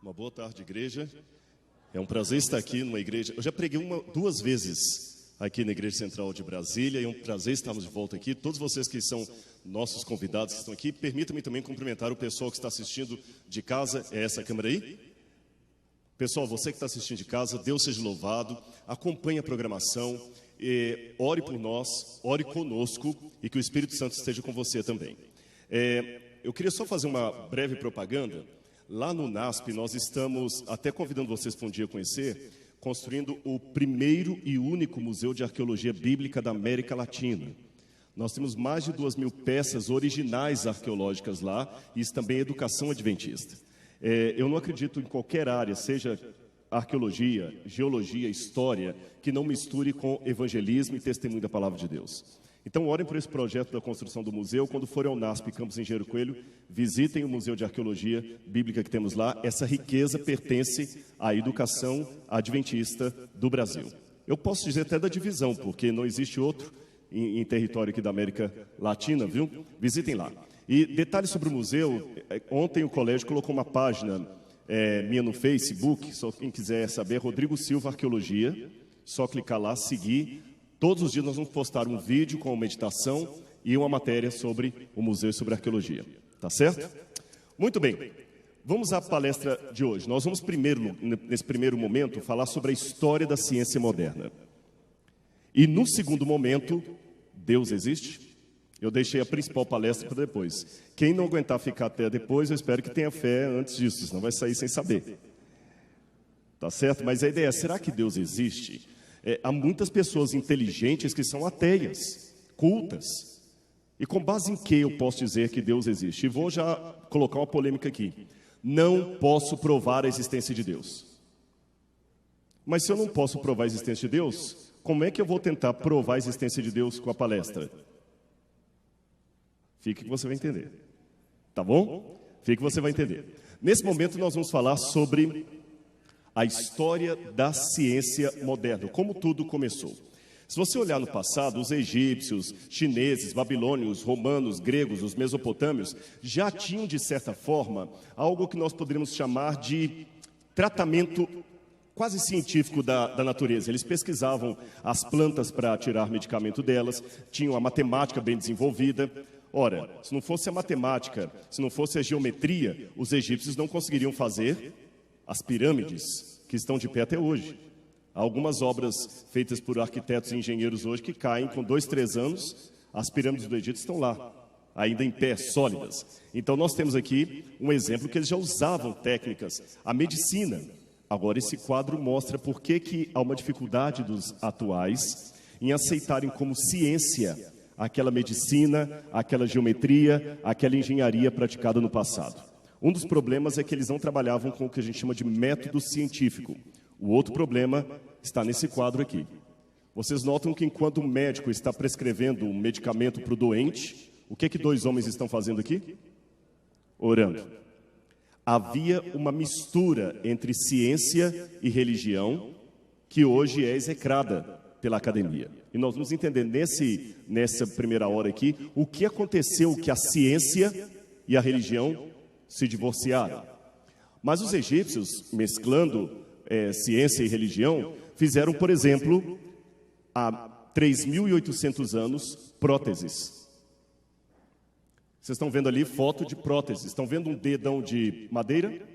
Uma boa tarde, igreja. É um prazer estar aqui numa igreja. Eu já preguei duas vezes aqui na Igreja Central de Brasília e é um prazer estarmos de volta aqui. Todos vocês que são nossos convidados que estão aqui, permitam-me também cumprimentar o pessoal que está assistindo de casa. É essa câmera aí? Pessoal, você que está assistindo de casa, Deus seja louvado. Acompanhe a programação, ore por nós, ore conosco e que o Espírito Santo esteja com você também. Eu queria só fazer uma breve propaganda. Lá no NASP, nós estamos, até convidando vocês para um dia conhecer, construindo o primeiro e único museu de arqueologia bíblica da América Latina. Nós temos mais de 2.000 peças originais arqueológicas lá, e isso também é educação adventista. Eu não acredito em qualquer área, seja arqueologia, geologia, história, que não misture com evangelismo e testemunho da palavra de Deus. Então, orem por esse projeto da construção do museu. Quando forem ao NASP Campus Engenheiro Coelho, visitem o Museu de Arqueologia Bíblica que temos lá. Essa riqueza pertence à educação adventista do Brasil. Eu posso dizer até da divisão, porque não existe outro em território aqui da América Latina, viu? Visitem lá. E detalhes sobre o museu, ontem o colégio colocou uma página minha no Facebook, só quem quiser saber, Rodrigo Silva Arqueologia, só clicar lá, seguir. Todos os dias nós vamos postar um vídeo com meditação e uma matéria sobre o museu e sobre a arqueologia. Tá certo? Muito bem. Vamos à palestra de hoje. Nós vamos primeiro, nesse primeiro momento, falar sobre a história da ciência moderna. E no segundo momento, Deus existe? Eu deixei a principal palestra para depois. Quem não aguentar ficar até depois, eu espero que tenha fé antes disso, senão vai sair sem saber. Tá certo? Mas a ideia é, será que Deus existe? Há muitas pessoas inteligentes que são ateias, cultas. E com base em que eu posso dizer que Deus existe? E vou já colocar uma polêmica aqui. Não posso provar a existência de Deus. Mas se eu não posso provar a existência de Deus, como é que eu vou tentar provar a existência de Deus com a palestra? Fique que você vai entender. Tá bom? Fique que você vai entender. Nesse momento nós vamos falar sobre a história da ciência moderna, como tudo começou. Se você olhar no passado, os egípcios, chineses, babilônios, romanos, gregos, os mesopotâmios, já tinham, de certa forma, algo que nós poderíamos chamar de tratamento quase científico da natureza. Eles pesquisavam as plantas para tirar medicamento delas, tinham a matemática bem desenvolvida. Ora, se não fosse a matemática, se não fosse a geometria, os egípcios não conseguiriam fazer as pirâmides, que estão de pé até hoje. Há algumas obras feitas por arquitetos e engenheiros hoje que caem com 2, 3 anos, as pirâmides do Egito estão lá, ainda em pé, sólidas. Então nós temos aqui um exemplo que eles já usavam técnicas, a medicina. Agora esse quadro mostra por que há uma dificuldade dos atuais em aceitarem como ciência aquela medicina, aquela geometria, aquela engenharia praticada no passado. Um dos problemas é que eles não trabalhavam com o que a gente chama de método científico. O outro problema está nesse quadro aqui. Vocês notam que enquanto o médico está prescrevendo um medicamento para o doente, o que 2 homens estão fazendo aqui? Orando. Havia uma mistura entre ciência e religião que hoje é execrada pela academia. E nós vamos entender nessa primeira hora aqui o que aconteceu que a ciência e a religião se divorciaram. Mas os egípcios, mesclando ciência e religião, fizeram, por exemplo, há 3.800 anos, próteses. Vocês estão vendo ali foto de próteses. Estão vendo um dedão de madeira?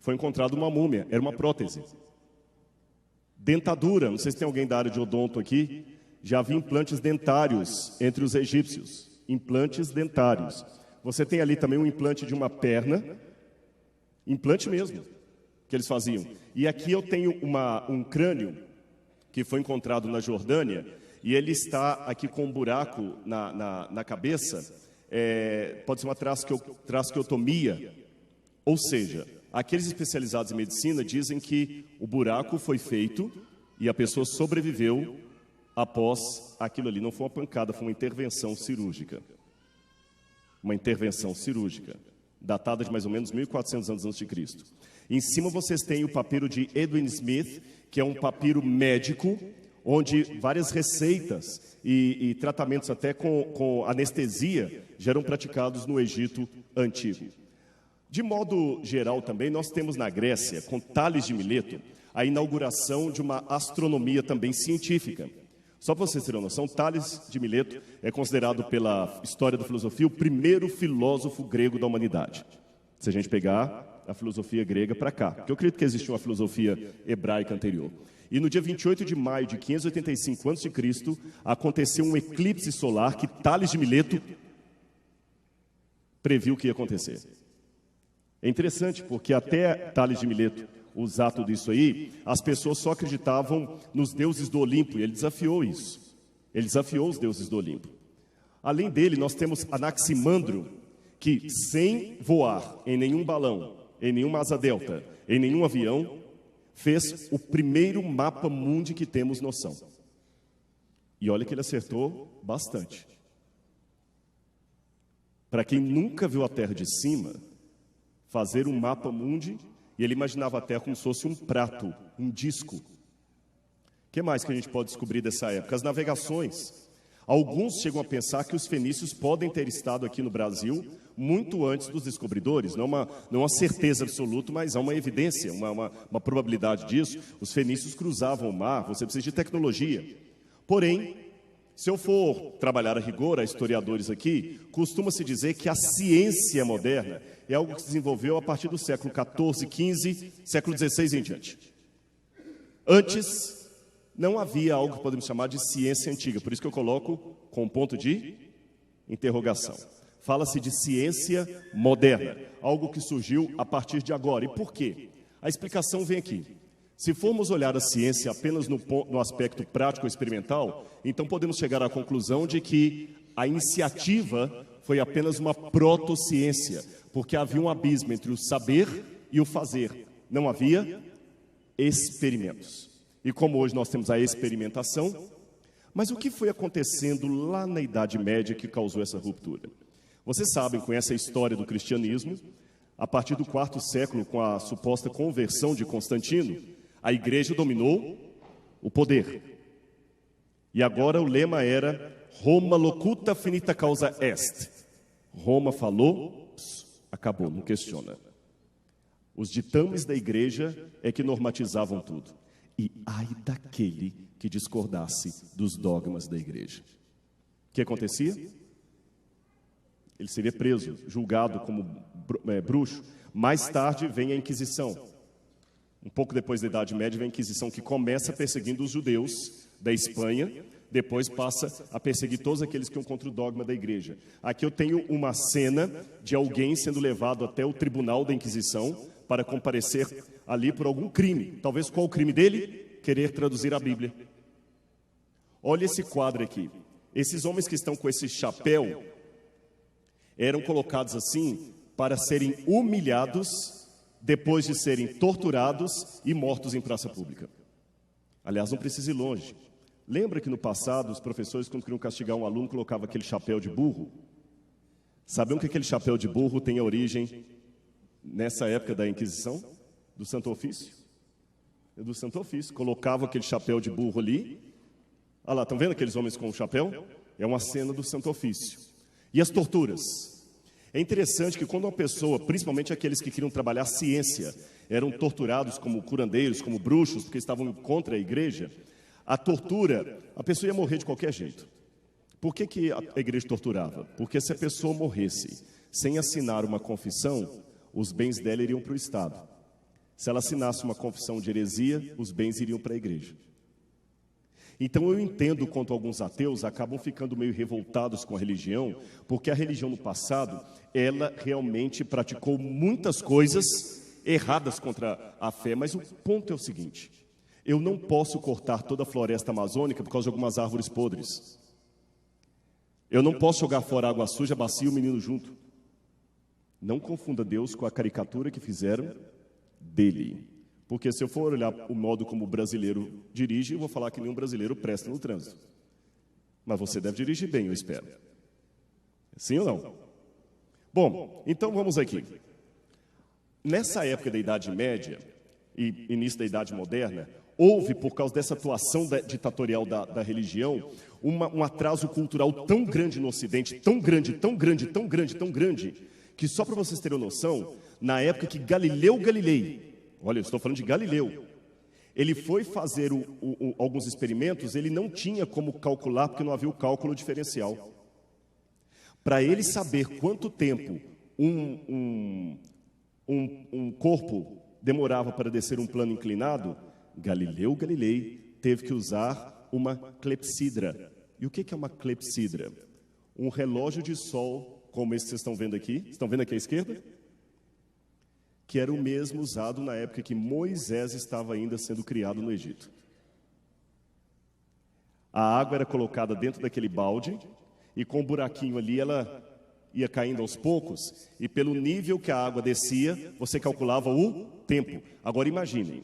Foi encontrado uma múmia, era uma prótese. Dentadura, não sei se tem alguém da área de odonto aqui, já havia implantes dentários entre os egípcios. Implantes dentários. Você tem ali também um implante de uma perna, implante mesmo, que eles faziam. E aqui eu tenho um crânio que foi encontrado na Jordânia, e ele está aqui com um buraco na cabeça, pode ser uma traqueotomia, ou seja, aqueles especializados em medicina dizem que o buraco foi feito e a pessoa sobreviveu após aquilo ali. Não foi uma pancada, foi uma intervenção cirúrgica. Uma intervenção cirúrgica, datada de mais ou menos 1.400 anos antes de Cristo. Em cima vocês têm o papiro de Edwin Smith, que é um papiro médico, onde várias receitas e tratamentos até com anestesia já eram praticados no Egito antigo. De modo geral também, nós temos na Grécia, com Tales de Mileto, a inauguração de uma astronomia também científica. Só para vocês terem uma noção, Tales de Mileto é considerado pela história da filosofia o primeiro filósofo grego da humanidade. Se a gente pegar a filosofia grega para cá, porque eu acredito que existe uma filosofia hebraica anterior. E no dia 28 de maio de 585 a.C., aconteceu um eclipse solar que Tales de Mileto previu que ia acontecer. É interessante, porque até Tales de Mileto usar tudo isso aí, as pessoas só acreditavam nos deuses do Olimpo, e ele desafiou isso. Ele desafiou os deuses do Olimpo. Além dele, nós temos Anaximandro, que sem voar em nenhum balão, em nenhuma asa delta, em nenhum avião, fez o primeiro mapa mundi que temos noção. E olha que ele acertou bastante. Para quem nunca viu a Terra de cima, fazer um mapa mundi, e ele imaginava a Terra como se fosse um prato, um disco. O que mais que a gente pode descobrir dessa época? As navegações. Alguns chegam a pensar que os fenícios podem ter estado aqui no Brasil muito antes dos descobridores. Não uma certeza absoluta, mas há uma evidência, uma probabilidade disso. Os fenícios cruzavam o mar, você precisa de tecnologia. Porém, se eu for trabalhar a rigor, a historiadores aqui, costuma-se dizer que a ciência moderna é algo que se desenvolveu a partir do século XIV, XV, século XVI em diante. Antes, não havia algo que podemos chamar de ciência antiga, por isso que eu coloco com um ponto de interrogação. Fala-se de ciência moderna, algo que surgiu a partir de agora. E por quê? A explicação vem aqui. Se formos olhar a ciência apenas no aspecto prático e experimental, então podemos chegar à conclusão de que a iniciativa foi apenas uma protociência, porque havia um abismo entre o saber e o fazer. Não havia experimentos. E como hoje nós temos a experimentação, mas o que foi acontecendo lá na Idade Média que causou essa ruptura? Vocês sabem, conhecem a história do cristianismo, a partir do IV século, com a suposta conversão de Constantino, a igreja dominou o poder. E agora o lema era Roma locuta finita causa est. Roma falou, acabou, não questiona. Os ditames da igreja é que normatizavam tudo. E ai daquele que discordasse dos dogmas da igreja. O que acontecia? Ele seria preso, julgado como bruxo. Mais tarde vem a Inquisição. Um pouco depois da Idade Média vem a Inquisição, que começa perseguindo os judeus da Espanha, depois passa a perseguir todos aqueles que iam contra o dogma da igreja. Aqui eu tenho uma cena de alguém sendo levado até o tribunal da Inquisição para comparecer ali por algum crime. Talvez qual o crime dele? Querer traduzir a Bíblia. Olha esse quadro aqui. Esses homens que estão com esse chapéu eram colocados assim para serem humilhados depois de serem torturados e mortos em praça pública. Aliás, não precisa ir longe. Lembra que no passado os professores, quando queriam castigar um aluno, colocavam aquele chapéu de burro? Sabiam que aquele chapéu de burro tem a origem nessa época da Inquisição? Do Santo Ofício? Do Santo Ofício. Colocava aquele chapéu de burro ali. Olha lá, estão vendo aqueles homens com o chapéu? É uma cena do Santo Ofício. E as torturas? É interessante que quando uma pessoa, principalmente aqueles que queriam trabalhar ciência, eram torturados como curandeiros, como bruxos, porque estavam contra a igreja, a tortura, a pessoa ia morrer de qualquer jeito. Por que a igreja torturava? Porque se a pessoa morresse sem assinar uma confissão, os bens dela iriam para o Estado. Se ela assinasse uma confissão de heresia, os bens iriam para a igreja. Então eu entendo quanto alguns ateus acabam ficando meio revoltados com a religião, porque a religião no passado, ela realmente praticou muitas coisas erradas contra a fé, mas o ponto é o seguinte: eu não posso cortar toda a floresta amazônica por causa de algumas árvores podres. Eu não posso jogar fora água suja, a bacia e o menino junto. Não confunda Deus com a caricatura que fizeram dele. Porque se eu for olhar o modo como o brasileiro dirige, eu vou falar que nenhum brasileiro presta no trânsito. Mas você deve dirigir bem, eu espero. Sim ou não? Bom, então vamos aqui. Nessa época da Idade Média e início da Idade Moderna, houve, por causa dessa atuação ditatorial da religião, um atraso cultural tão grande no Ocidente, tão grande, que só para vocês terem noção, na época que Galileu Galilei, olha, eu estou falando de Galileu, ele foi fazer alguns experimentos, ele não tinha como calcular, porque não havia o cálculo diferencial. Para ele saber quanto tempo um corpo demorava para descer um plano inclinado, Galileu Galilei teve que usar uma clepsidra. E o que é uma clepsidra? Um relógio de sol, como esse que vocês estão vendo aqui. Estão vendo aqui à esquerda? Que era o mesmo usado na época que Moisés estava ainda sendo criado no Egito. A água era colocada dentro daquele balde e com um buraquinho ali ela ia caindo aos poucos e pelo nível que a água descia, você calculava o tempo. Agora imaginem,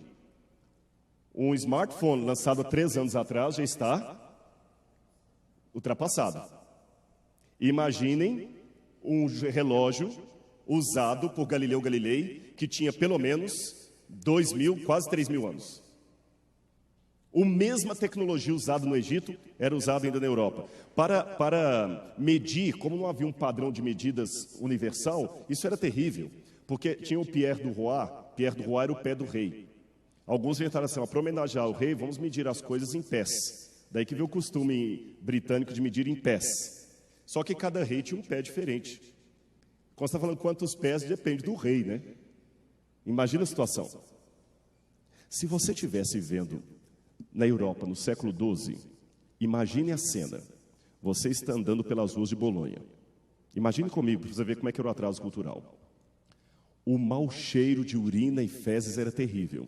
um smartphone lançado há 3 anos atrás já está ultrapassado. Imaginem um relógio usado por Galileu Galilei, que tinha pelo menos 2.000, quase 3.000 anos. A mesma tecnologia usada no Egito era usada ainda na Europa. Para medir, como não havia um padrão de medidas universal, isso era terrível, porque tinha o Pierre du Roi era o pé do rei. Alguns inventaram assim, para homenagear o rei, vamos medir as coisas em pés. Daí que veio o costume britânico de medir em pés. Só que cada rei tinha um pé diferente. Quando você está falando quantos pés, depende do rei, né? Imagina a situação. Se você estivesse vendo na Europa, no século XII, imagine a cena. Você está andando pelas ruas de Bolonha. Imagine comigo, para você ver como é que era o atraso cultural. O mau cheiro de urina e fezes era terrível.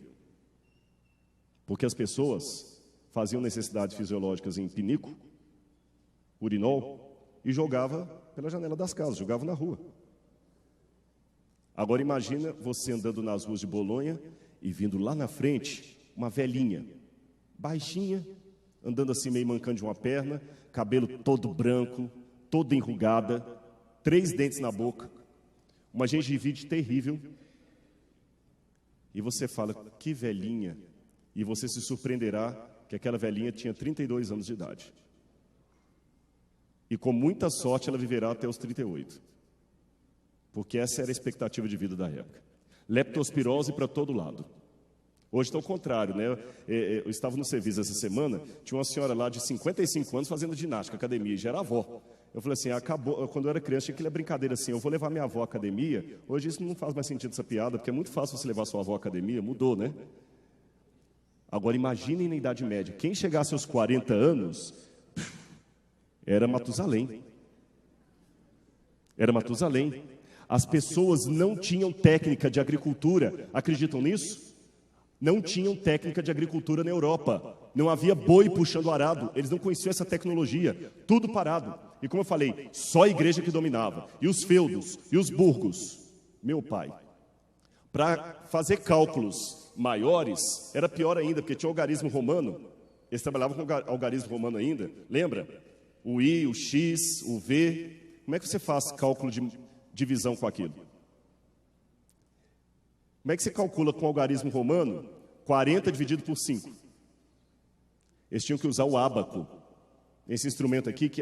Porque as pessoas faziam necessidades fisiológicas em pinico, urinol, e jogava pela janela das casas, jogava na rua. Agora imagina você andando nas ruas de Bolonha e vindo lá na frente uma velhinha, baixinha, andando assim meio mancando de uma perna, cabelo todo branco, toda enrugada, 3 dentes na boca, uma gengivite terrível. E você fala, que velhinha, e você se surpreenderá que aquela velhinha tinha 32 anos de idade. E com muita sorte ela viverá até os 38. Porque essa era a expectativa de vida da época. Leptospirose para todo lado. Hoje está ao contrário, né? Eu estava no serviço essa semana, tinha uma senhora lá de 55 anos fazendo ginástica, academia, e já era avó. Eu falei assim, acabou, quando eu era criança, tinha aquela brincadeira assim, eu vou levar minha avó à academia. Hoje isso não faz mais sentido, essa piada, porque é muito fácil você levar sua avó à academia, mudou, né? Agora imaginem na Idade Média, quem chegasse aos 40 anos, era Matusalém. Era Matusalém. As pessoas não tinham técnica de agricultura, acreditam nisso? Não tinham técnica de agricultura na Europa. Não havia boi puxando arado, eles não conheciam essa tecnologia, tudo parado. E como eu falei, só a igreja que dominava. E os feudos, e os burgos. Meu pai, para fazer cálculos maiores, era pior ainda, porque tinha o algarismo romano. Eles trabalhavam com o algarismo romano ainda, lembra? O I, o X, o V. Como é que você faz cálculo de divisão com aquilo? Como é que você calcula com o algarismo romano 40 dividido por 5? Eles tinham que usar o ábaco, esse instrumento aqui, que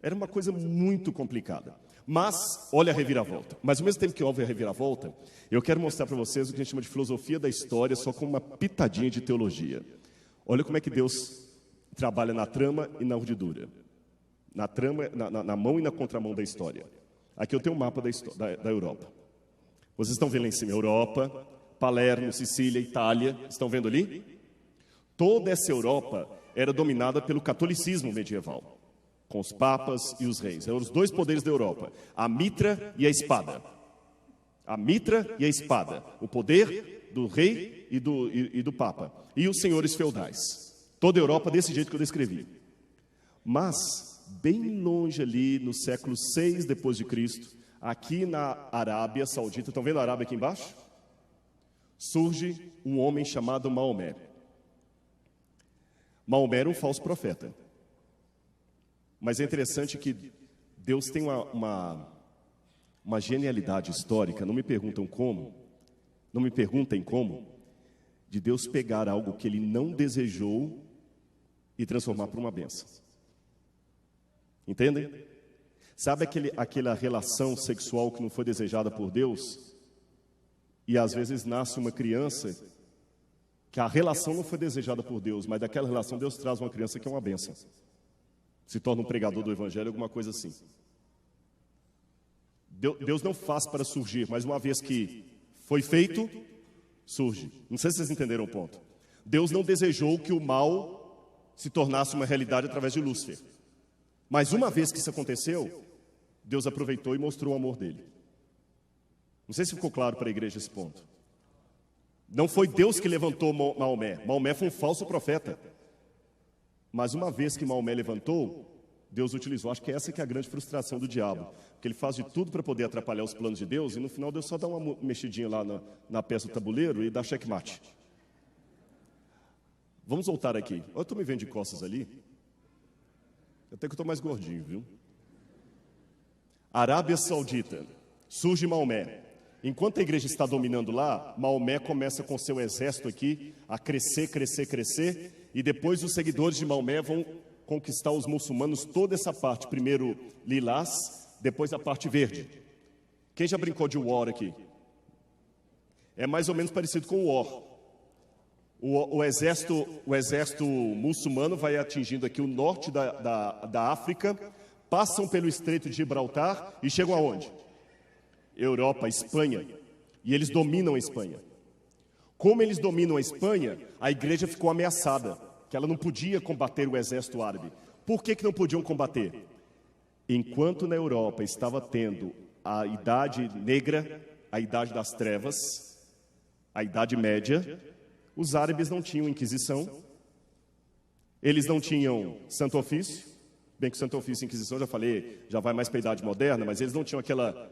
era uma coisa muito complicada. Mas, olha a reviravolta. Mas, ao mesmo tempo que houve a reviravolta, eu quero mostrar para vocês o que a gente chama de filosofia da história, só com uma pitadinha de teologia. Olha como é que Deus trabalha na trama e na urdidura. Na trama, na mão e na contramão da história. Aqui eu tenho um mapa da Europa. Vocês estão vendo lá em cima, Europa, Palermo, Sicília, Itália, estão vendo ali? Toda essa Europa era dominada pelo catolicismo medieval, com os papas e os reis. Eram os 2 poderes da Europa, a mitra e a espada. A mitra e a espada, o poder do rei e do papa, e os senhores feudais. Toda a Europa desse jeito que eu descrevi. Mas, bem longe ali, no século 6 depois de Cristo, aqui na Arábia Saudita, estão vendo a Arábia aqui embaixo? Surge um homem chamado Maomé. Maomé era um falso profeta. Mas é interessante que Deus tem uma genialidade histórica, não me perguntem como, de Deus pegar algo que ele não desejou e transformar para uma bênção. Entendem? Sabe aquela relação sexual que não foi desejada por Deus? E às vezes nasce uma criança que a relação não foi desejada por Deus, mas daquela relação Deus traz uma criança que é uma bênção. Se torna um pregador do evangelho, alguma coisa assim. Deus não faz para surgir, mas uma vez que foi feito, surge. Não sei se vocês entenderam o ponto. Deus não desejou que o mal se tornasse uma realidade através de Lúcifer. Mas uma vez que isso aconteceu, Deus aproveitou e mostrou o amor dele. Não sei se ficou claro para a igreja esse ponto. Não foi Deus que levantou Maomé. Maomé foi um falso profeta. Mas uma vez que Maomé levantou, Deus utilizou. Acho que essa que é a grande frustração do diabo. Porque ele faz de tudo para poder atrapalhar os planos de Deus, e no final Deus só dá uma mexidinha lá na peça do tabuleiro e dá checkmate. Vamos voltar aqui. Eu estou me vendo de costas ali. Até que eu estou mais gordinho, viu? Arábia Saudita. Surge Maomé. Enquanto a igreja está dominando lá, Maomé começa com seu exército aqui a crescer, crescer, crescer. E depois os seguidores de Maomé vão conquistar os muçulmanos toda essa parte. Primeiro lilás, depois a parte verde. Quem já brincou de War aqui? É mais ou menos parecido com o War. O exército muçulmano vai atingindo aqui o norte da África, passam pelo Estreito de Gibraltar e chegam aonde? Europa, Espanha. E eles dominam a Espanha. Como eles dominam a Espanha, a igreja ficou ameaçada, que ela não podia combater o exército árabe. Por que não podiam combater? Enquanto na Europa estava tendo a Idade Negra, a Idade das Trevas, a Idade Média, os árabes não tinham Inquisição, eles não tinham Santo Ofício, bem que o Santo Ofício e Inquisição, já falei, já vai mais para a Idade Moderna, mas eles não tinham aquela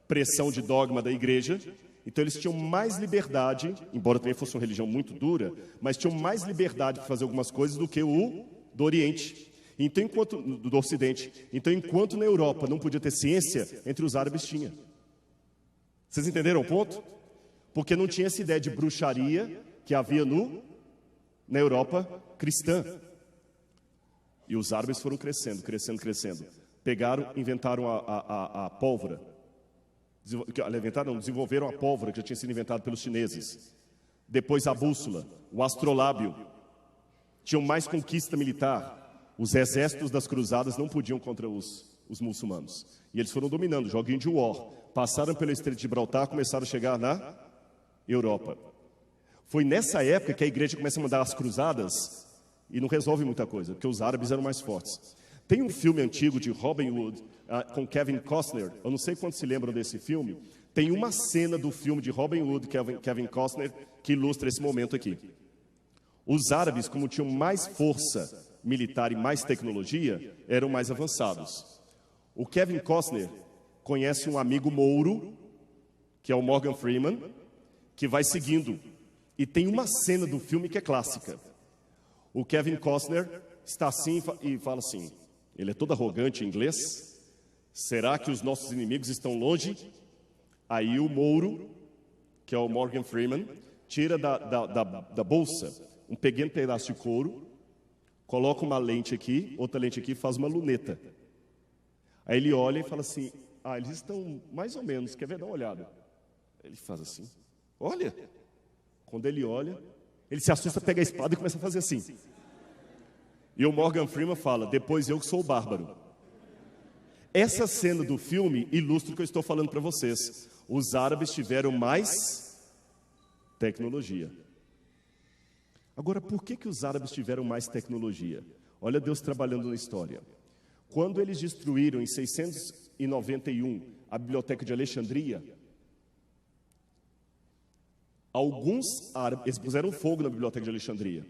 pressão de dogma da igreja, então eles tinham mais liberdade, embora também fosse uma religião muito dura, mas tinham mais liberdade para fazer algumas coisas do que o do Oriente, então, do Ocidente. Então, enquanto na Europa não podia ter ciência, entre os árabes tinha. Vocês entenderam o ponto? Porque não tinha essa ideia de bruxaria que havia na Europa cristã. E os árabes foram crescendo, crescendo, crescendo. Pegaram, inventaram a pólvora. Desenvolveram a pólvora que já tinha sido inventada pelos chineses. Depois a bússola, o astrolábio. Tinham mais conquista militar. Os exércitos das cruzadas não podiam contra os muçulmanos. E eles foram dominando, joguinho de war. Passaram pelo Estreito de Gibraltar, começaram a chegar na Europa. Foi nessa época que a igreja começa a mandar as cruzadas e não resolve muita coisa, porque os árabes eram mais fortes. Tem um filme antigo de Robin Hood, com Kevin Costner, eu não sei quantos se lembram desse filme. Tem uma cena do filme de Robin Hood, Kevin Costner, que ilustra esse momento aqui. Os árabes, como tinham mais força militar e mais tecnologia, eram mais avançados. O Kevin Costner conhece um amigo mouro, que é o Morgan Freeman, que vai seguindo. E tem uma cena do filme que é clássica. O Kevin Costner está assim e fala assim, ele é todo arrogante em inglês, será que os nossos inimigos estão longe? Aí o mouro, que é o Morgan Freeman, tira da bolsa um pequeno pedaço de couro, coloca uma lente aqui, outra lente aqui, faz uma luneta. Aí ele olha e fala assim, eles estão mais ou menos, quer ver? Dá uma olhada. Ele faz assim, olha. Quando ele olha, ele se assusta, pega a espada e começa a fazer assim. E o Morgan Freeman fala, depois eu que sou o bárbaro. Essa cena do filme ilustra o que eu estou falando para vocês. Os árabes tiveram mais tecnologia. Agora, por que os árabes tiveram mais tecnologia? Olha Deus trabalhando na história. Quando eles destruíram em 691 a biblioteca de Alexandria, alguns árabes, eles puseram fogo na biblioteca de Alexandria,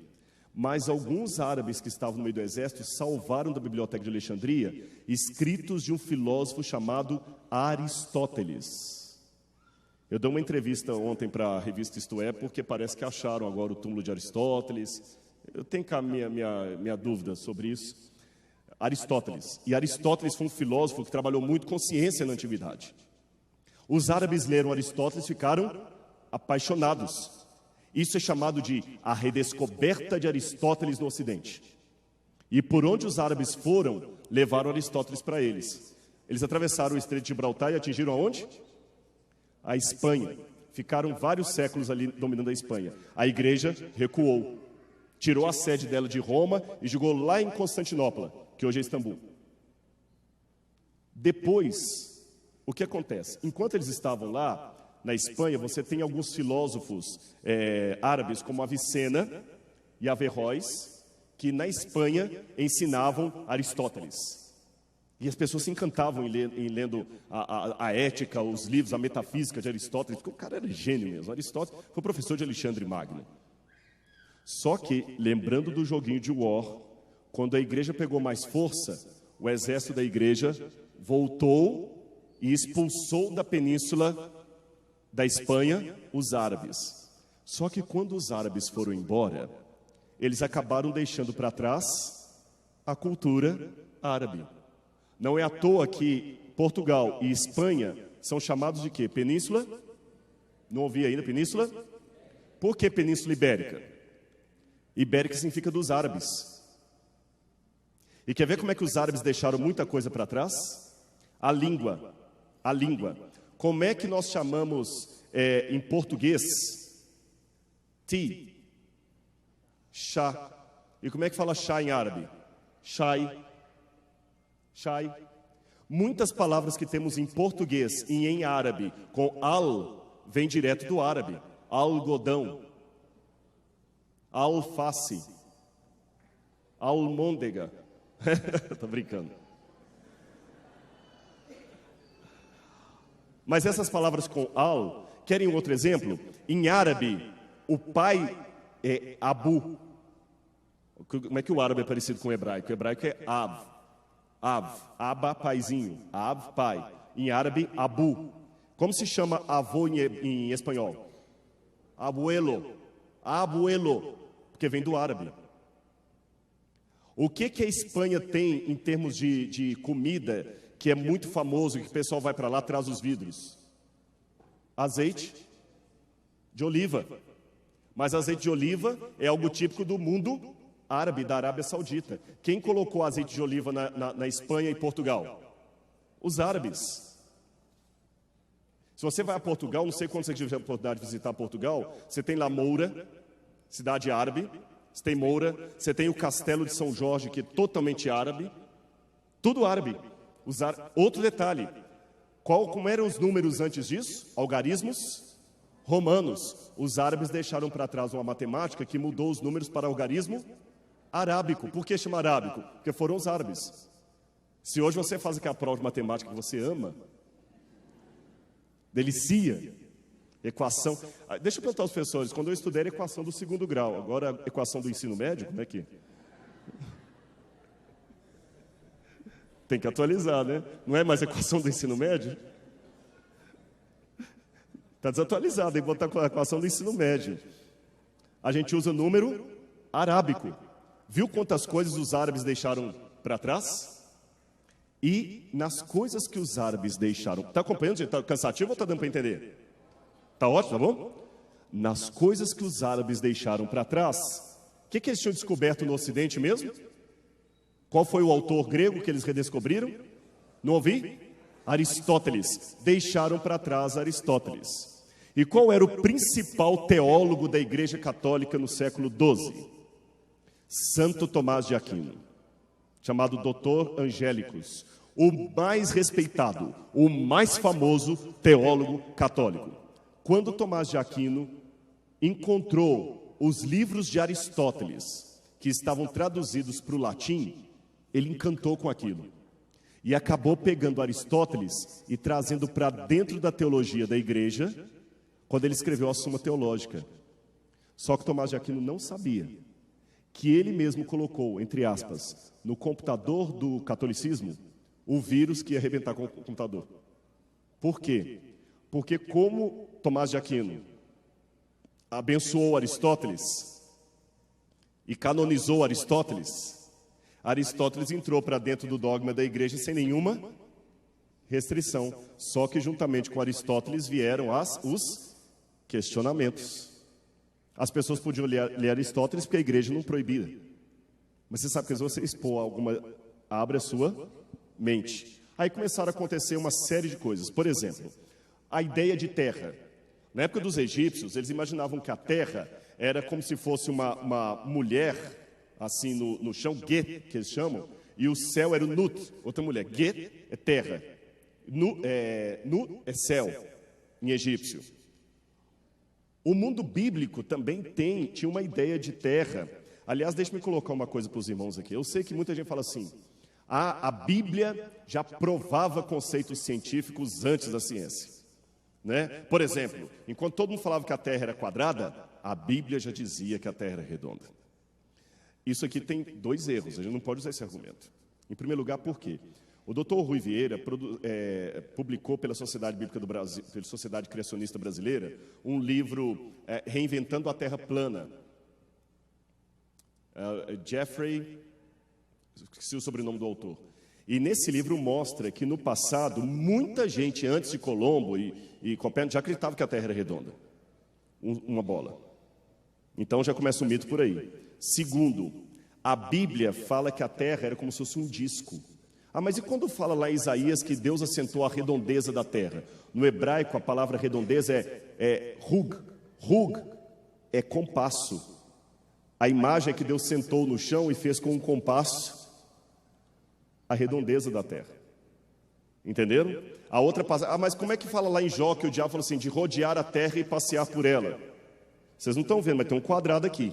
mas alguns árabes que estavam no meio do exército salvaram da biblioteca de Alexandria escritos de um filósofo chamado Aristóteles. Eu dei uma entrevista ontem para a revista Isto É, porque parece que acharam agora o túmulo de Aristóteles. Eu tenho cá minha dúvida sobre isso. Aristóteles. E Aristóteles foi um filósofo que trabalhou muito com ciência na antiguidade. Os árabes leram Aristóteles e ficaram apaixonados. Isso é chamado de a redescoberta de Aristóteles no Ocidente. E por onde os árabes foram, levaram Aristóteles para eles. Eles atravessaram o Estreito de Gibraltar e atingiram aonde? A Espanha. Ficaram vários séculos ali dominando a Espanha. A igreja recuou, tirou a sede dela de Roma e jogou lá em Constantinopla, que hoje é Istambul. Depois, o que acontece? Enquanto eles estavam lá, na Espanha, você tem alguns filósofos árabes, como Avicena e Averroes, que na Espanha ensinavam Aristóteles. E as pessoas se encantavam em lendo a ética, os livros, a metafísica de Aristóteles, porque o cara era gênio mesmo. Aristóteles foi professor de Alexandre Magno. Só que, lembrando do joguinho de War, quando a igreja pegou mais força, o exército da igreja voltou e expulsou da península da Espanha os árabes. Só que quando os árabes foram embora, eles acabaram deixando para trás a cultura árabe. Não é à toa que Portugal e Espanha são chamados de quê? Península? Não ouvi ainda, península? Por que Península Ibérica? Ibérica significa dos árabes. E quer ver como é que os árabes deixaram muita coisa para trás? A língua. A língua. Como é que nós chamamos em português? Ti. Chá. E como é que fala chá em árabe? Chai. Chai. Muitas palavras que temos em português e em árabe com al, vem direto do árabe. Algodão, alface, almôndega. Tô brincando. Mas essas palavras com al, querem um outro exemplo? Em árabe, o pai é abu. Como é que o árabe é parecido com o hebraico? O hebraico é av. Av, aba, paizinho, av, pai. Em árabe, abu. Como se chama avô em espanhol? Abuelo, abuelo, porque vem do árabe. O que a Espanha tem em termos de comida, que é muito famoso, que o pessoal vai para lá, traz os vidros? Azeite de oliva. Mas azeite de oliva é algo típico do mundo árabe, da Arábia Saudita. Quem colocou azeite de oliva na Espanha e Portugal? Os árabes. Se você vai a Portugal, não sei quando você tiver a oportunidade de visitar Portugal, você tem lá Moura, cidade árabe, você tem Moura, você tem o Castelo de São Jorge, que é totalmente árabe, tudo árabe. Outro detalhe, como eram os números antes disso? Algarismos romanos. Os árabes deixaram para trás uma matemática que mudou os números para algarismo arábico. Por que chama arábico? Porque foram os árabes. Se hoje você faz aquela prova de matemática que você ama, delicia, equação. Deixa eu perguntar aos professores, quando eu estudei era equação do 2º grau, agora a equação do ensino médio, como é que? Tem que atualizar, né? Não é mais equação do ensino médio? Está desatualizado, tem que botar a equação do ensino médio. A gente usa número arábico. Viu quantas coisas os árabes deixaram para trás? E nas coisas que os árabes deixaram... Está acompanhando, gente? Está cansativo ou está dando para entender? Está ótimo, tá bom? Nas coisas que os árabes deixaram para trás, o que eles tinham descoberto no Ocidente mesmo? Qual foi o autor grego que eles redescobriram? Não ouvi? Aristóteles. Deixaram para trás Aristóteles. E qual era o principal teólogo da Igreja Católica no século XII? Santo Tomás de Aquino, chamado Doutor Angélicos, o mais respeitado, o mais famoso teólogo católico. Quando Tomás de Aquino encontrou os livros de Aristóteles, que estavam traduzidos para o latim, ele encantou com aquilo. E acabou pegando Aristóteles e trazendo para dentro da teologia da igreja, quando ele escreveu a Suma Teológica. Só que Tomás de Aquino não sabia que ele mesmo colocou, entre aspas, no computador do catolicismo, o vírus que ia arrebentar com o computador. Por quê? Porque como Tomás de Aquino abençoou Aristóteles e canonizou Aristóteles, Aristóteles entrou para dentro do dogma da igreja sem nenhuma restrição. Só que juntamente com Aristóteles vieram os questionamentos. As pessoas podiam ler Aristóteles porque a igreja não proibia. Mas você sabe que se você expor alguma, abre a sua mente. Aí começaram a acontecer uma série de coisas. Por exemplo, a ideia de terra. Na época dos egípcios, eles imaginavam que a terra era como se fosse uma mulher, assim, no chão, Get, que eles chamam, e o céu era o Nut, outra mulher. Get é terra, Nut é céu, em egípcio. O mundo bíblico também tinha uma ideia de terra. Aliás, deixa-me colocar uma coisa para os irmãos aqui. Eu sei que muita gente fala assim, a Bíblia já provava conceitos científicos antes da ciência. Né? Por exemplo, enquanto todo mundo falava que a Terra era quadrada, a Bíblia já dizia que a Terra era redonda. Isso aqui tem dois erros, a gente não pode usar esse argumento. Em primeiro lugar, por quê? O Dr. Rui Vieira publicou pela Sociedade Bíblica do Brasil, pela Sociedade Criacionista Brasileira, um livro Reinventando a Terra Plana. Jeffrey, esqueci o sobrenome do autor. E nesse livro mostra que no passado, muita gente antes de Colombo e Copérnico já acreditava que a Terra era redonda. Uma bola. Então já começa o mito por aí. Segundo, a Bíblia fala que a Terra era como se fosse um disco. Ah, mas e quando fala lá em Isaías que Deus assentou a redondeza da Terra? No hebraico a palavra redondeza é rug. Rug é compasso. A imagem é que Deus sentou no chão e fez com um compasso a redondeza da terra. Entenderam? A outra passagem, mas como é que fala lá em Jó que o diabo falou assim, de rodear a terra e passear por ela? Vocês não estão vendo, mas tem um quadrado aqui.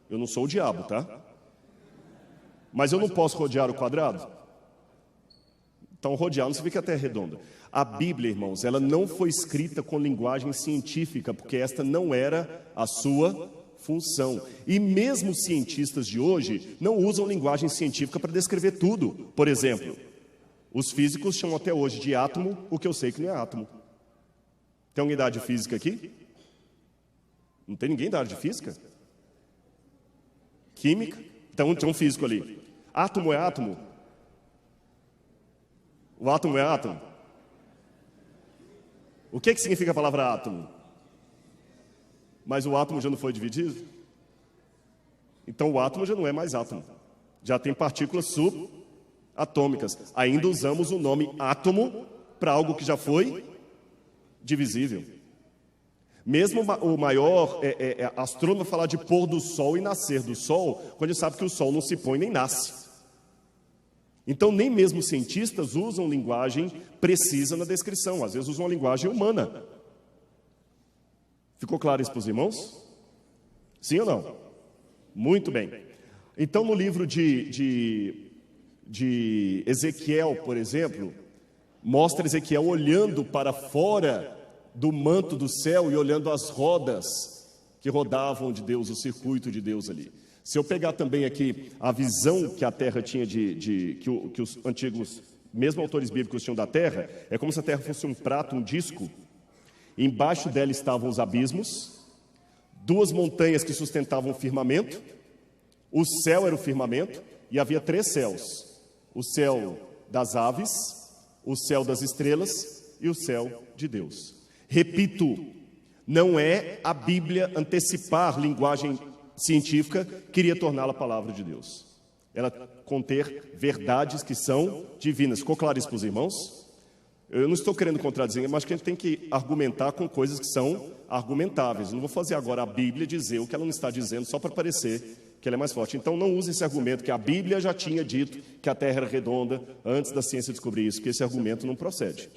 Eu não sou o diabo, tá? Mas eu não posso rodear o quadrado? Então rodear não significa que a terra é redonda. A Bíblia, irmãos, ela não foi escrita com linguagem científica, porque esta não era a sua função. E mesmo os cientistas de hoje não usam linguagem científica para descrever tudo. Por exemplo, os físicos chamam até hoje de átomo o que eu sei que não é átomo. Tem alguém da área de física aqui? Não tem ninguém da área de física? Química? Então tem um físico ali. Átomo é átomo? O átomo é átomo? O que significa a palavra átomo? Mas o átomo já não foi dividido? Então o átomo já não é mais átomo. Já tem partículas subatômicas. Ainda usamos o nome átomo para algo que já foi divisível. Mesmo o maior astrônomo falar de pôr do sol e nascer do sol, quando ele sabe que o sol não se põe nem nasce. Então nem mesmo os cientistas usam linguagem precisa na descrição. Às vezes usam uma linguagem humana. Ficou claro isso para os irmãos? Sim ou não? Muito bem. Então, no livro de Ezequiel, por exemplo, mostra Ezequiel olhando para fora do manto do céu e olhando as rodas que rodavam de Deus, o circuito de Deus ali. Se eu pegar também aqui a visão que a terra tinha que os antigos, mesmo autores bíblicos tinham da terra, é como se a terra fosse um prato, um disco. Embaixo dela estavam os abismos, duas montanhas que sustentavam o firmamento, o céu era o firmamento, e havia três céus: o céu das aves, o céu das estrelas e o céu de Deus. Repito, não é a Bíblia antecipar linguagem científica, queria torná-la a palavra de Deus. Ela conter verdades que são divinas. Ficou claro isso para os irmãos? Eu não estou querendo contradizer, mas acho que a gente tem que argumentar com coisas que são argumentáveis. Eu não vou fazer agora a Bíblia dizer o que ela não está dizendo só para parecer que ela é mais forte. Então não use esse argumento que a Bíblia já tinha dito que a Terra era redonda antes da ciência descobrir isso, porque esse argumento não procede.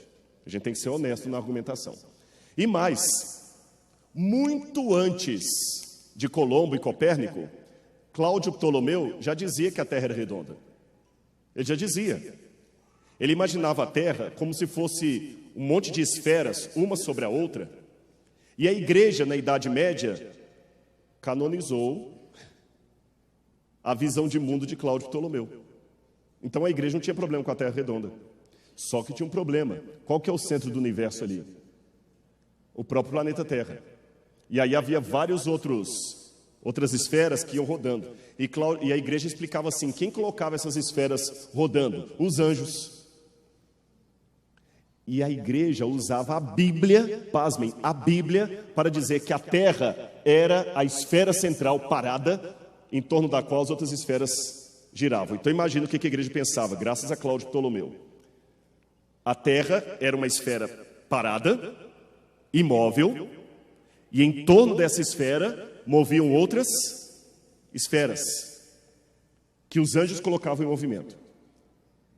A gente tem que ser honesto na argumentação. E mais, muito antes de Colombo e Copérnico, Cláudio Ptolomeu já dizia que a Terra era redonda. Ele já dizia. Ele imaginava a Terra como se fosse um monte de esferas, uma sobre a outra. E a igreja, na Idade Média, canonizou a visão de mundo de Cláudio Ptolomeu. Então a igreja não tinha problema com a Terra redonda. Só que tinha um problema. Qual que é o centro do universo ali? O próprio planeta Terra. E aí havia vários outras esferas que iam rodando. E a igreja explicava assim, quem colocava essas esferas rodando? Os anjos. E a igreja usava a Bíblia, pasmem, a Bíblia, para dizer que a Terra era a esfera central parada, em torno da qual as outras esferas giravam. Então imagina o que a igreja pensava, graças a Cláudio Ptolomeu. A Terra era uma esfera parada, imóvel, e em torno dessa esfera moviam outras esferas, que os anjos colocavam em movimento.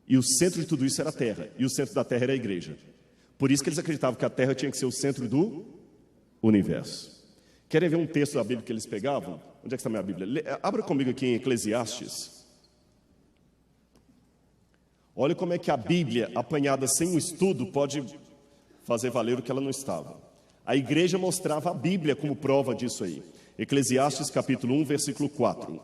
E o centro de tudo isso era a Terra, e o centro da Terra era a igreja. Por isso que eles acreditavam que a Terra tinha que ser o centro do universo. Querem ver um texto da Bíblia que eles pegavam? Onde é que está a minha Bíblia? Abra comigo aqui em Eclesiastes. Olha como é que a Bíblia, apanhada sem um estudo, pode fazer valer o que ela não estava. A igreja mostrava a Bíblia como prova disso aí. Eclesiastes capítulo 1, versículo 4.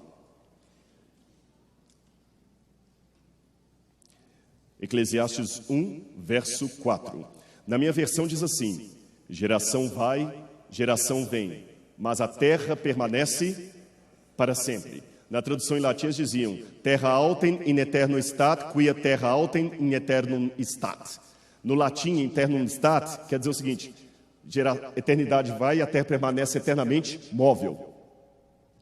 Eclesiastes 1, verso 4. Na minha versão diz assim: geração vai, geração vem, mas a terra permanece para sempre. Na tradução em latim eles diziam: terra autem in aeternum stat, quia terra autem in aeternum stat. No latim, eternum stat, quer dizer o seguinte: eternidade vai e a terra permanece eternamente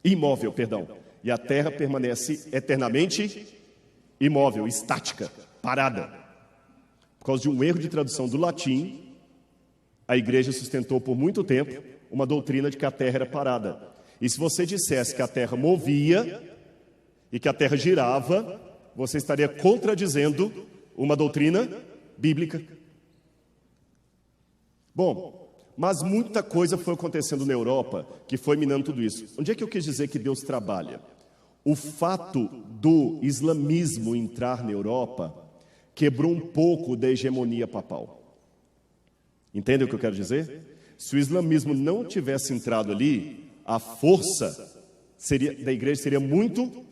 imóvel, perdão. E a terra permanece eternamente imóvel, estática, parada. Por causa de um erro de tradução do latim, a igreja sustentou por muito tempo uma doutrina de que a terra era parada. E se você dissesse que a terra movia e que a terra girava, você estaria contradizendo uma doutrina bíblica. Bom, mas muita coisa foi acontecendo na Europa que foi minando tudo isso. Onde é que eu quis dizer que Deus trabalha? O fato do islamismo entrar na Europa quebrou um pouco da hegemonia papal. Entendem o que eu quero dizer? Se o islamismo não tivesse entrado ali, a força da igreja seria muito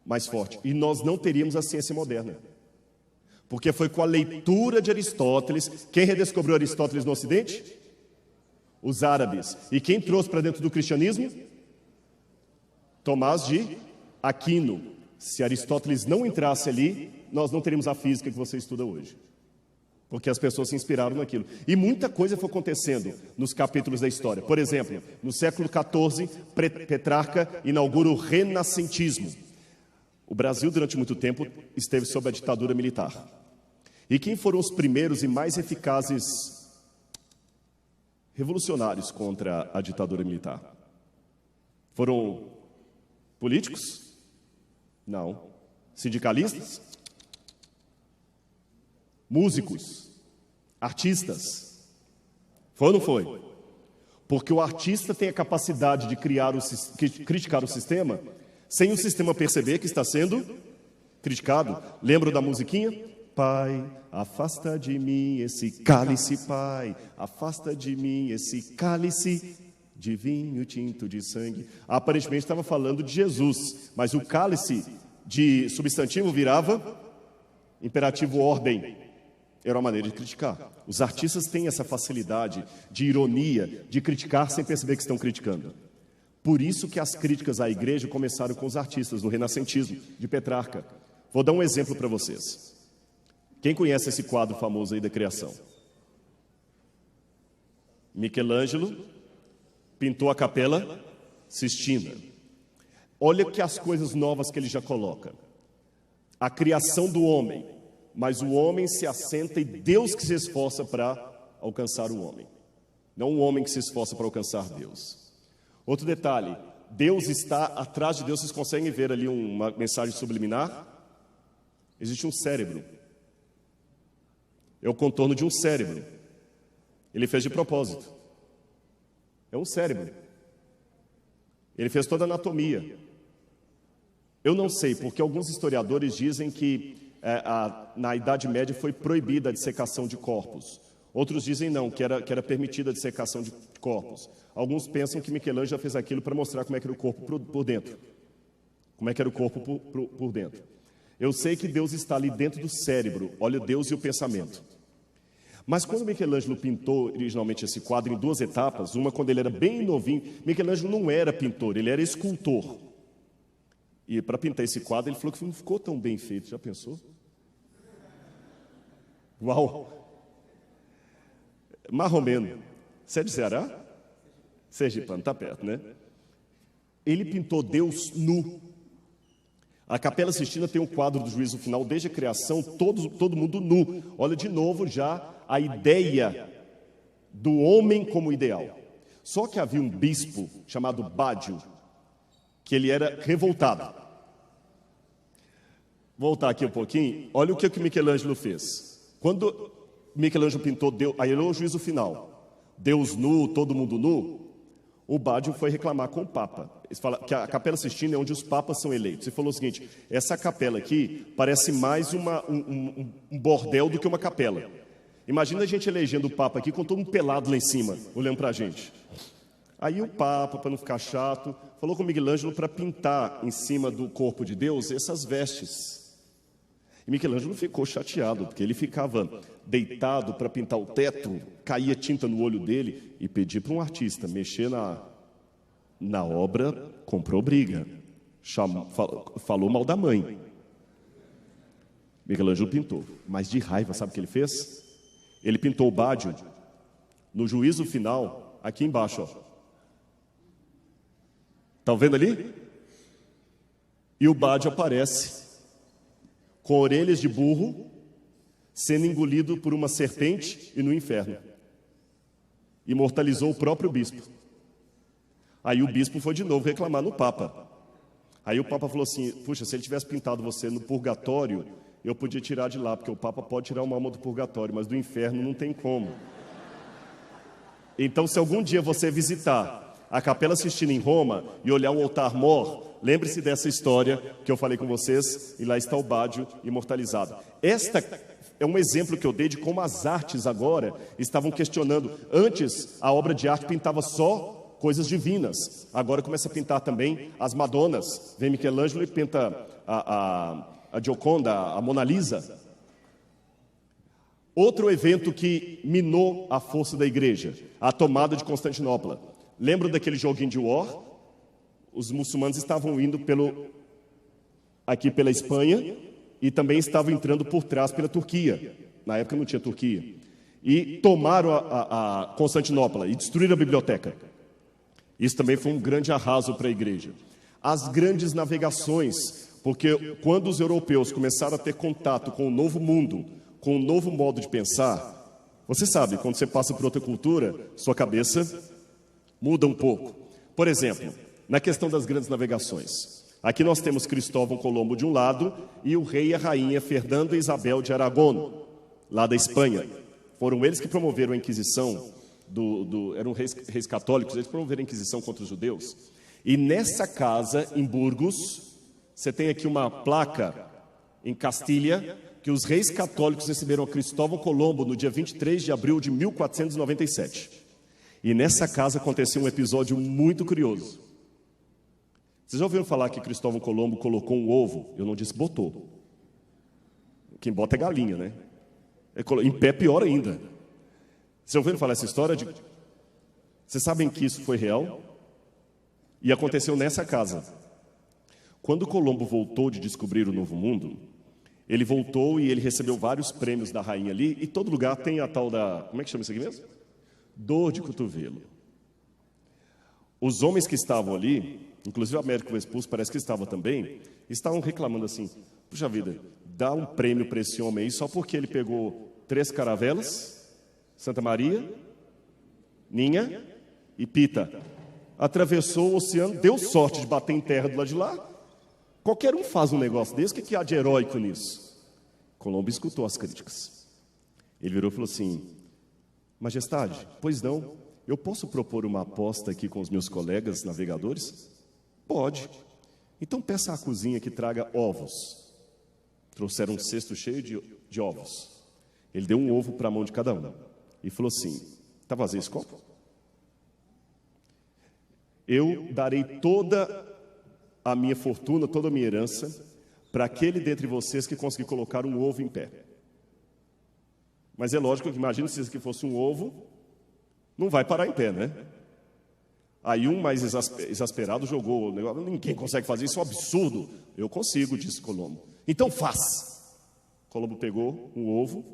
mais forte. E nós não teríamos a ciência moderna. Porque foi com a leitura de Aristóteles. Quem redescobriu Aristóteles no Ocidente? Os árabes. E quem trouxe para dentro do cristianismo? Tomás de Aquino. Se Aristóteles não entrasse ali, nós não teríamos a física que você estuda hoje. Porque as pessoas se inspiraram naquilo. E muita coisa foi acontecendo nos capítulos da história. Por exemplo, no século XIV, Petrarca inaugura o renascentismo. O Brasil, durante muito tempo, esteve sob a ditadura militar. E quem foram os primeiros e mais eficazes revolucionários contra a ditadura militar? Foram políticos? Não. Sindicalistas? Músicos? Artistas? Foi ou não foi? Porque o artista tem a capacidade de criticar o sistema sem o sistema perceber que está sendo criticado. Lembra da musiquinha? Pai, afasta de mim esse cálice, Pai, afasta de mim esse cálice de vinho tinto de sangue. Aparentemente estava falando de Jesus, mas o cálice de substantivo virava imperativo ordem. Era uma maneira de criticar. Os artistas têm essa facilidade de ironia, de criticar sem perceber que estão criticando. Por isso que as críticas à igreja começaram com os artistas do renascentismo, de Petrarca. Vou dar um exemplo para vocês. Quem conhece esse quadro famoso aí da criação? Michelangelo pintou a Capela Sistina. Olha que as coisas novas que ele já coloca. A criação do homem, mas o homem se assenta e Deus que se esforça para alcançar o homem. Não o homem que se esforça para alcançar Deus. Outro detalhe, Deus está atrás de Deus. Vocês conseguem ver ali uma mensagem subliminar? Existe um cérebro. É o contorno de um cérebro. Ele fez de propósito. É um cérebro. Ele fez toda a anatomia. Eu não sei, porque alguns historiadores dizem que na Idade Média foi proibida a dissecação de corpos. Outros dizem não, que era permitida a dissecação de corpos. Alguns pensam que Michelangelo já fez aquilo para mostrar como é que era o corpo por dentro. Como é que era o corpo por dentro. Eu sei que Deus está ali dentro do cérebro. Olha Deus e o pensamento. Mas quando Michelangelo pintou originalmente esse quadro em duas etapas, uma quando ele era bem novinho, Michelangelo não era pintor, ele era escultor. E para pintar esse quadro, ele falou que não ficou tão bem feito. Já pensou? Uau! Marromeno. Você é de Ceará? Sergipano, está perto, né? Ele pintou Deus nu. A Capela Sistina tem um quadro do juízo final, desde a criação, todo mundo nu. Olha de novo já a ideia do homem como ideal. Só que havia um bispo chamado Bádio, que ele era revoltado. Vou voltar aqui um pouquinho. Olha o que o Michelangelo fez. Quando Michelangelo pintou, aí ele é o juízo final. Deus nu, todo mundo nu. O Bádio foi reclamar com o Papa. Ele fala que a Capela Sistina é onde os papas são eleitos. Ele falou o seguinte: essa capela aqui parece mais um bordel do que uma capela. Imagina a gente elegendo o Papa aqui com todo mundo pelado lá em cima, olhando para a gente. Aí o Papa, para não ficar chato, falou com o Michelangelo para pintar em cima do corpo de Deus essas vestes. E Michelangelo ficou chateado, porque ele ficava deitado para pintar o teto, caía tinta no olho dele, e pedia para um artista mexer na obra, comprou briga, falou mal da mãe. Michelangelo pintou, mas de raiva, sabe o que ele fez? Ele pintou o Bádio no juízo final, aqui embaixo, ó. Estão vendo ali? E o Bádio aparece com orelhas de burro, sendo engolido por uma serpente e no inferno. Imortalizou o próprio bispo. Aí o bispo foi de novo reclamar no Papa. Aí o Papa falou assim: puxa, se ele tivesse pintado você no purgatório, eu podia tirar de lá, porque o Papa pode tirar uma alma do purgatório, mas do inferno não tem como. Então, se algum dia você visitar a Capela Sistina em Roma e olhar um altar-mor, lembre-se dessa história que eu falei com vocês, e lá está o Bádio imortalizado. Esta é um exemplo que eu dei de como as artes agora estavam questionando. Antes, a obra de arte pintava só coisas divinas. Agora começa a pintar também as Madonas. Vem Michelangelo e pinta a Gioconda, a Mona Lisa. Outro evento que minou a força da igreja, a tomada de Constantinopla. Lembram daquele joguinho de war? Os muçulmanos estavam indo aqui pela Espanha e também estavam entrando por trás pela Turquia. Na época não tinha Turquia. E tomaram a Constantinopla e destruíram a biblioteca. Isso também foi um grande arraso para a igreja. As grandes navegações, porque quando os europeus começaram a ter contato com o novo mundo, com um novo modo de pensar, você sabe, quando você passa por outra cultura, sua cabeça muda um pouco. Por exemplo, na questão das grandes navegações. Aqui nós temos Cristóvão Colombo de um lado e o rei e a rainha Fernando e Isabel de Aragão, lá da Espanha. Foram eles que promoveram a Inquisição, eram reis católicos, eles promoveram a Inquisição contra os judeus. E nessa casa, em Burgos, você tem aqui uma placa em Castilha, que os reis católicos receberam a Cristóvão Colombo no dia 23 de abril de 1497. E nessa casa aconteceu um episódio muito curioso. Vocês já ouviram falar que Cristóvão Colombo colocou um ovo? Eu não disse botou. Quem bota é galinha, né? Em pé, pior ainda. Vocês já ouviram falar essa história? Vocês sabem que isso foi real? E aconteceu nessa casa. Quando Colombo voltou de descobrir o Novo Mundo, ele voltou e ele recebeu vários prêmios da rainha ali, e todo lugar tem a tal da... Como é que chama isso aqui mesmo? Dor de cotovelo. Os homens que estavam ali, inclusive Américo Vespucci parece que estava também, estavam reclamando assim: puxa vida, dá um prêmio para esse homem aí só porque ele pegou 3 caravelas, Santa Maria, Ninha e Pita. Atravessou o oceano, deu sorte de bater em terra do lado de lá. Qualquer um faz um negócio desse, o que há de heróico nisso? Colombo escutou as críticas. Ele virou e falou assim: Majestade, pois não, eu posso propor uma aposta aqui com os meus colegas navegadores? Pode. Então peça à cozinha que traga ovos. Trouxeram um cesto cheio de ovos. Ele deu um ovo para a mão de cada um e falou assim: está vazio esse copo? Eu darei toda a minha fortuna, toda a minha herança, para aquele dentre vocês que conseguir colocar um ovo em pé. Mas é lógico que, imagina se isso aqui fosse um ovo, não vai parar em pé, né? Aí um mais exasperado jogou o negócio: ninguém consegue fazer isso, é um absurdo. Eu consigo, disse Colombo. Então faz. Colombo pegou um ovo,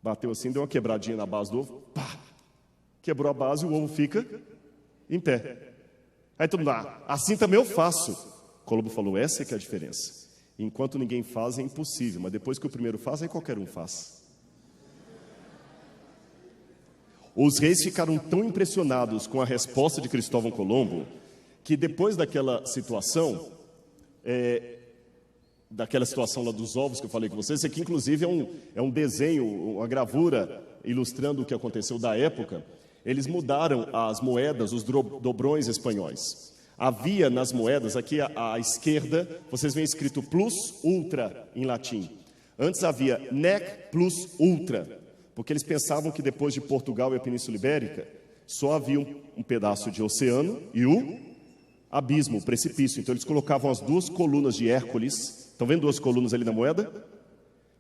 bateu assim, deu uma quebradinha na base do ovo, pá, quebrou a base e o ovo fica em pé. Aí todo mundo: assim também eu faço. Colombo falou, essa é que é a diferença. Enquanto ninguém faz, é impossível, mas depois que o primeiro faz, aí qualquer um faz. Os reis ficaram tão impressionados com a resposta de Cristóvão Colombo, que depois daquela situação, lá dos ovos que eu falei com vocês, esse aqui inclusive é um desenho, uma gravura ilustrando o que aconteceu da época. Eles mudaram as moedas, os dobrões espanhóis. Havia nas moedas, aqui à esquerda, vocês veem escrito plus ultra em latim. Antes havia nec plus ultra, porque eles pensavam que depois de Portugal e a Península Ibérica, só havia um pedaço de oceano e o abismo, o precipício. Então eles colocavam as duas colunas de Hércules, estão vendo duas colunas ali na moeda?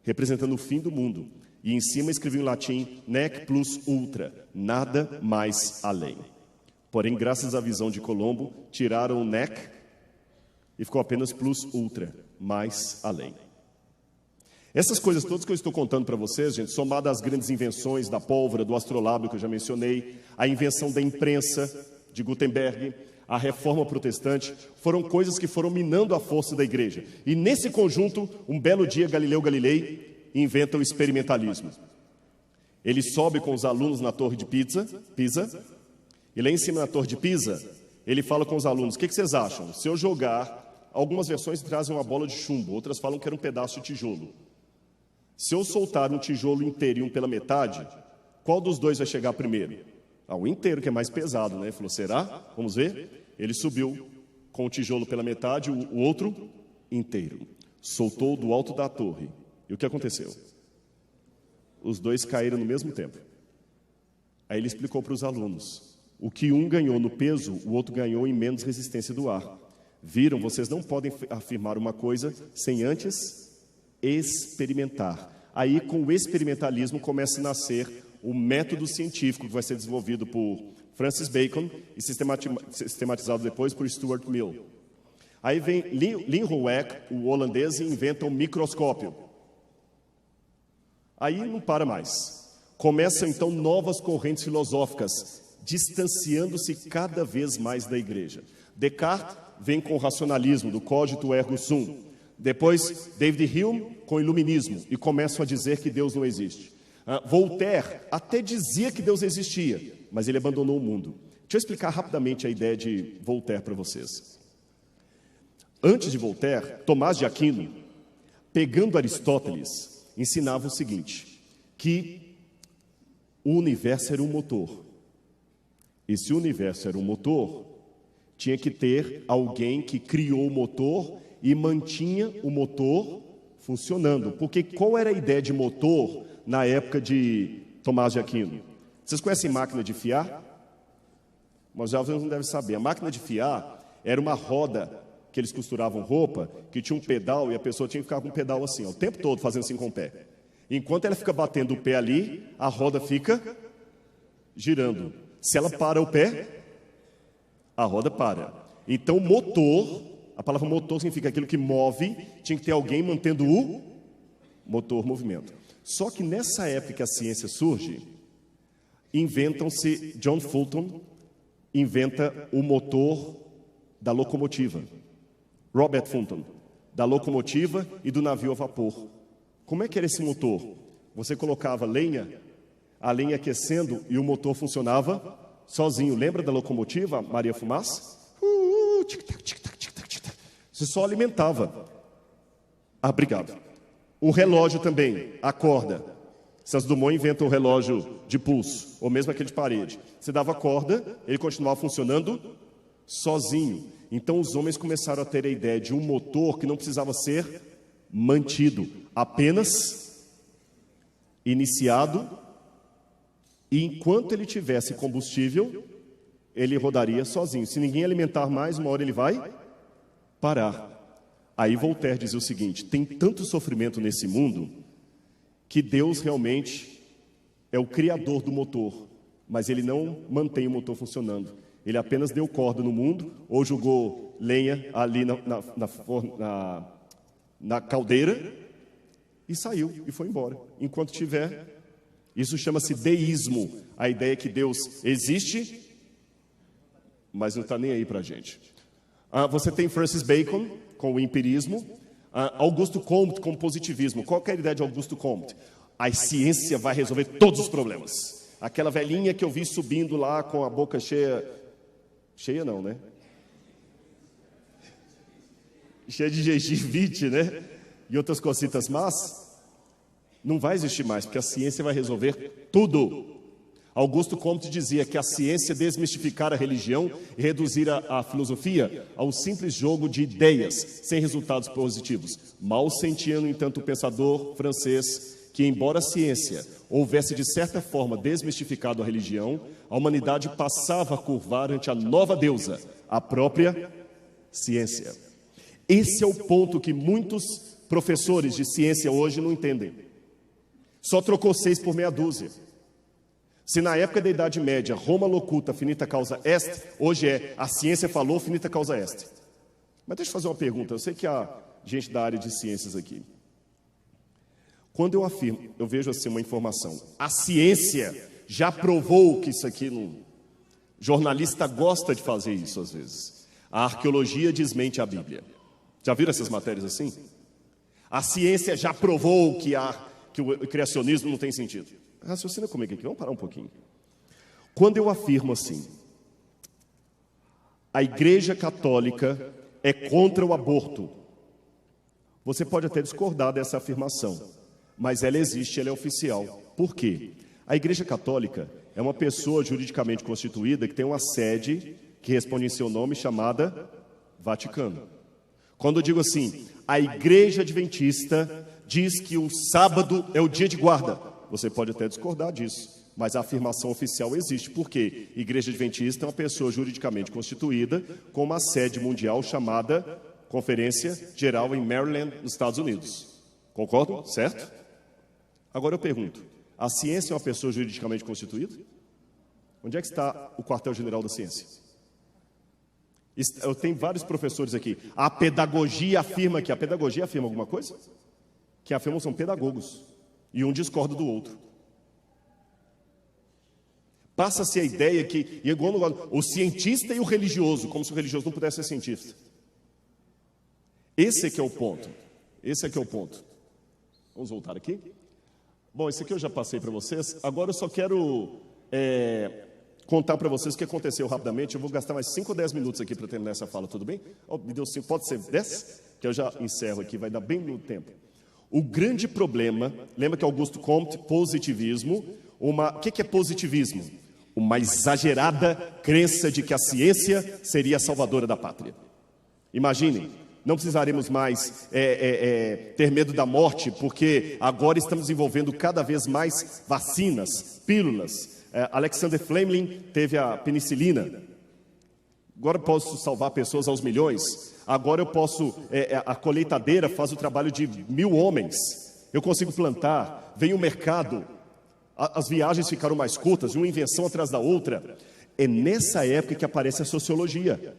Representando o fim do mundo. E em cima escreviam em latim, nec plus ultra, nada mais além. Porém, graças à visão de Colombo, tiraram o nec e ficou apenas plus ultra, mais além. Essas coisas todas que eu estou contando para vocês, gente, somada às grandes invenções da pólvora, do astrolábio que eu já mencionei, a invenção da imprensa de Gutenberg, a reforma protestante, foram coisas que foram minando a força da igreja. E nesse conjunto, um belo dia, Galileu Galilei inventa o experimentalismo. Ele sobe com os alunos na torre de Pisa, e lá em cima na torre de Pisa, ele fala com os alunos, o que vocês acham? Se eu jogar, algumas versões trazem uma bola de chumbo, outras falam que era um pedaço de tijolo. Se eu soltar um tijolo inteiro e um pela metade, qual dos dois vai chegar primeiro? O inteiro, que é mais pesado, né? Ele falou, será? Vamos ver. Ele subiu com o tijolo pela metade, o outro inteiro. Soltou do alto da torre. E o que aconteceu? Os dois caíram no mesmo tempo. Aí ele explicou para os alunos. O que um ganhou no peso, o outro ganhou em menos resistência do ar. Viram? Vocês não podem afirmar uma coisa sem antes experimentar. Aí, com o experimentalismo, começa a nascer o método científico que vai ser desenvolvido por Francis Bacon e sistematizado depois por Stuart Mill. Aí vem Leeuwenhoek, o holandês, e inventa um microscópio. Aí não para mais. Começam, então, novas correntes filosóficas, distanciando-se cada vez mais da igreja. Descartes vem com o racionalismo, do cogito ergo sum. Depois, David Hume com o iluminismo, e começam a dizer que Deus não existe. Voltaire até dizia que Deus existia, mas ele abandonou o mundo. Deixa eu explicar rapidamente a ideia de Voltaire para vocês. Antes de Voltaire, Tomás de Aquino, pegando Aristóteles, ensinava o seguinte, que o universo era um motor. E se o universo era um motor, tinha que ter alguém que criou o motor e mantinha o motor funcionando. Porque qual era a ideia de motor na época de Tomás de Aquino? Vocês conhecem máquina de fiar? Mas já vocês não devem saber. A máquina de fiar era uma roda que eles costuravam roupa, que tinha um pedal e a pessoa tinha que ficar com o pedal assim, ó, o tempo todo fazendo assim com o pé. Enquanto ela fica batendo o pé ali, a roda fica girando. Se ela para o pé, a roda para. Então, motor, a palavra motor significa aquilo que move, tinha que ter alguém mantendo o motor movimento. Só que nessa época que a ciência surge, inventam-se, John Fulton inventa o motor da locomotiva. Robert Fulton, da locomotiva e do navio a vapor. Como é que era esse motor? Você colocava lenha, a lenha aquecendo e o motor funcionava sozinho. Lembra da locomotiva, Maria Fumaça? Você só alimentava. Obrigado. O relógio também, a corda. Santos Dumont inventa o relógio de pulso, ou mesmo aquele de parede. Você dava corda, ele continuava funcionando sozinho. Então os homens começaram a ter a ideia de um motor que não precisava ser mantido, apenas iniciado, e enquanto ele tivesse combustível, ele rodaria sozinho. Se ninguém alimentar mais, uma hora ele vai parar. Aí Voltaire dizia o seguinte, tem tanto sofrimento nesse mundo, que Deus realmente é o criador do motor, mas ele não mantém o motor funcionando. Ele apenas deu corda no mundo, ou jogou lenha ali na caldeira, e saiu, e foi embora. Enquanto tiver, isso chama-se deísmo, a ideia que Deus existe, mas não está nem aí para a gente. Você tem Francis Bacon com o empirismo, Augusto Comte com o positivismo. Qual que é a ideia de Augusto Comte? A ciência vai resolver todos os problemas. Aquela velhinha que eu vi subindo lá com a boca cheia... Cheia não, né? Cheia de gengivite, né? E outras cositas más. Não vai existir mais, porque a ciência vai resolver tudo. Augusto Comte dizia que a ciência desmistificar a religião e reduzir a filosofia a um simples jogo de ideias, sem resultados positivos. Mal sentia, no entanto, o pensador francês que, embora a ciência houvesse de certa forma desmistificado a religião, a humanidade passava a curvar ante a nova deusa, a própria ciência. Esse é o ponto que muitos professores de ciência hoje não entendem. Só trocou 6 por meia dúzia. Se na época da Idade Média, Roma locuta, finita causa est, hoje é a ciência falou, finita causa est. Mas deixa eu fazer uma pergunta, eu sei que há gente da área de ciências aqui. Quando eu afirmo, eu vejo assim uma informação, a ciência já provou que isso aqui não... Jornalista gosta de fazer isso às vezes. A arqueologia desmente a Bíblia. Já viram essas matérias assim? A ciência já provou que o criacionismo não tem sentido. Raciocina comigo aqui, vamos parar um pouquinho. Quando eu afirmo assim, a Igreja Católica é contra o aborto, você pode até discordar dessa afirmação, mas ela existe, ela é oficial. Por quê? A Igreja Católica é uma pessoa juridicamente constituída que tem uma sede que responde em seu nome, chamada Vaticano. Quando eu digo assim, a Igreja Adventista diz que o sábado é o dia de guarda, você pode até discordar disso, mas a afirmação oficial existe. Por quê? Igreja Adventista é uma pessoa juridicamente constituída com uma sede mundial chamada Conferência Geral em Maryland, nos Estados Unidos. Concordam? Certo? Agora eu pergunto, a ciência é uma pessoa juridicamente constituída? Onde é que está o quartel-general da ciência? Eu tenho vários professores aqui. A pedagogia afirma que... A pedagogia afirma alguma coisa? Que afirmam são pedagogos. E um discorda do outro. Passa-se a ideia que... o cientista e o religioso, como se o religioso não pudesse ser cientista. Esse é que é o ponto. Esse é que é o ponto. Vamos voltar aqui? Bom, esse aqui eu já passei para vocês. Agora eu só quero contar para vocês o que aconteceu rapidamente. Eu vou gastar mais 5 ou 10 minutos aqui para terminar essa fala, tudo bem? Oh, me deu 5, pode ser 10? Que eu já encerro aqui, vai dar bem no tempo. O grande problema, lembra que Augusto Comte, positivismo, o que é positivismo? Uma exagerada crença de que a ciência seria a salvadora da pátria. Imaginem, não precisaremos mais ter medo da morte, porque agora estamos desenvolvendo cada vez mais vacinas, pílulas. Alexander Fleming teve a penicilina. Agora eu posso salvar pessoas aos milhões. Agora eu posso... a colheitadeira faz o trabalho de 1000 homens. Eu consigo plantar, vem o mercado. As viagens ficaram mais curtas, uma invenção atrás da outra. É nessa época que aparece a sociologia.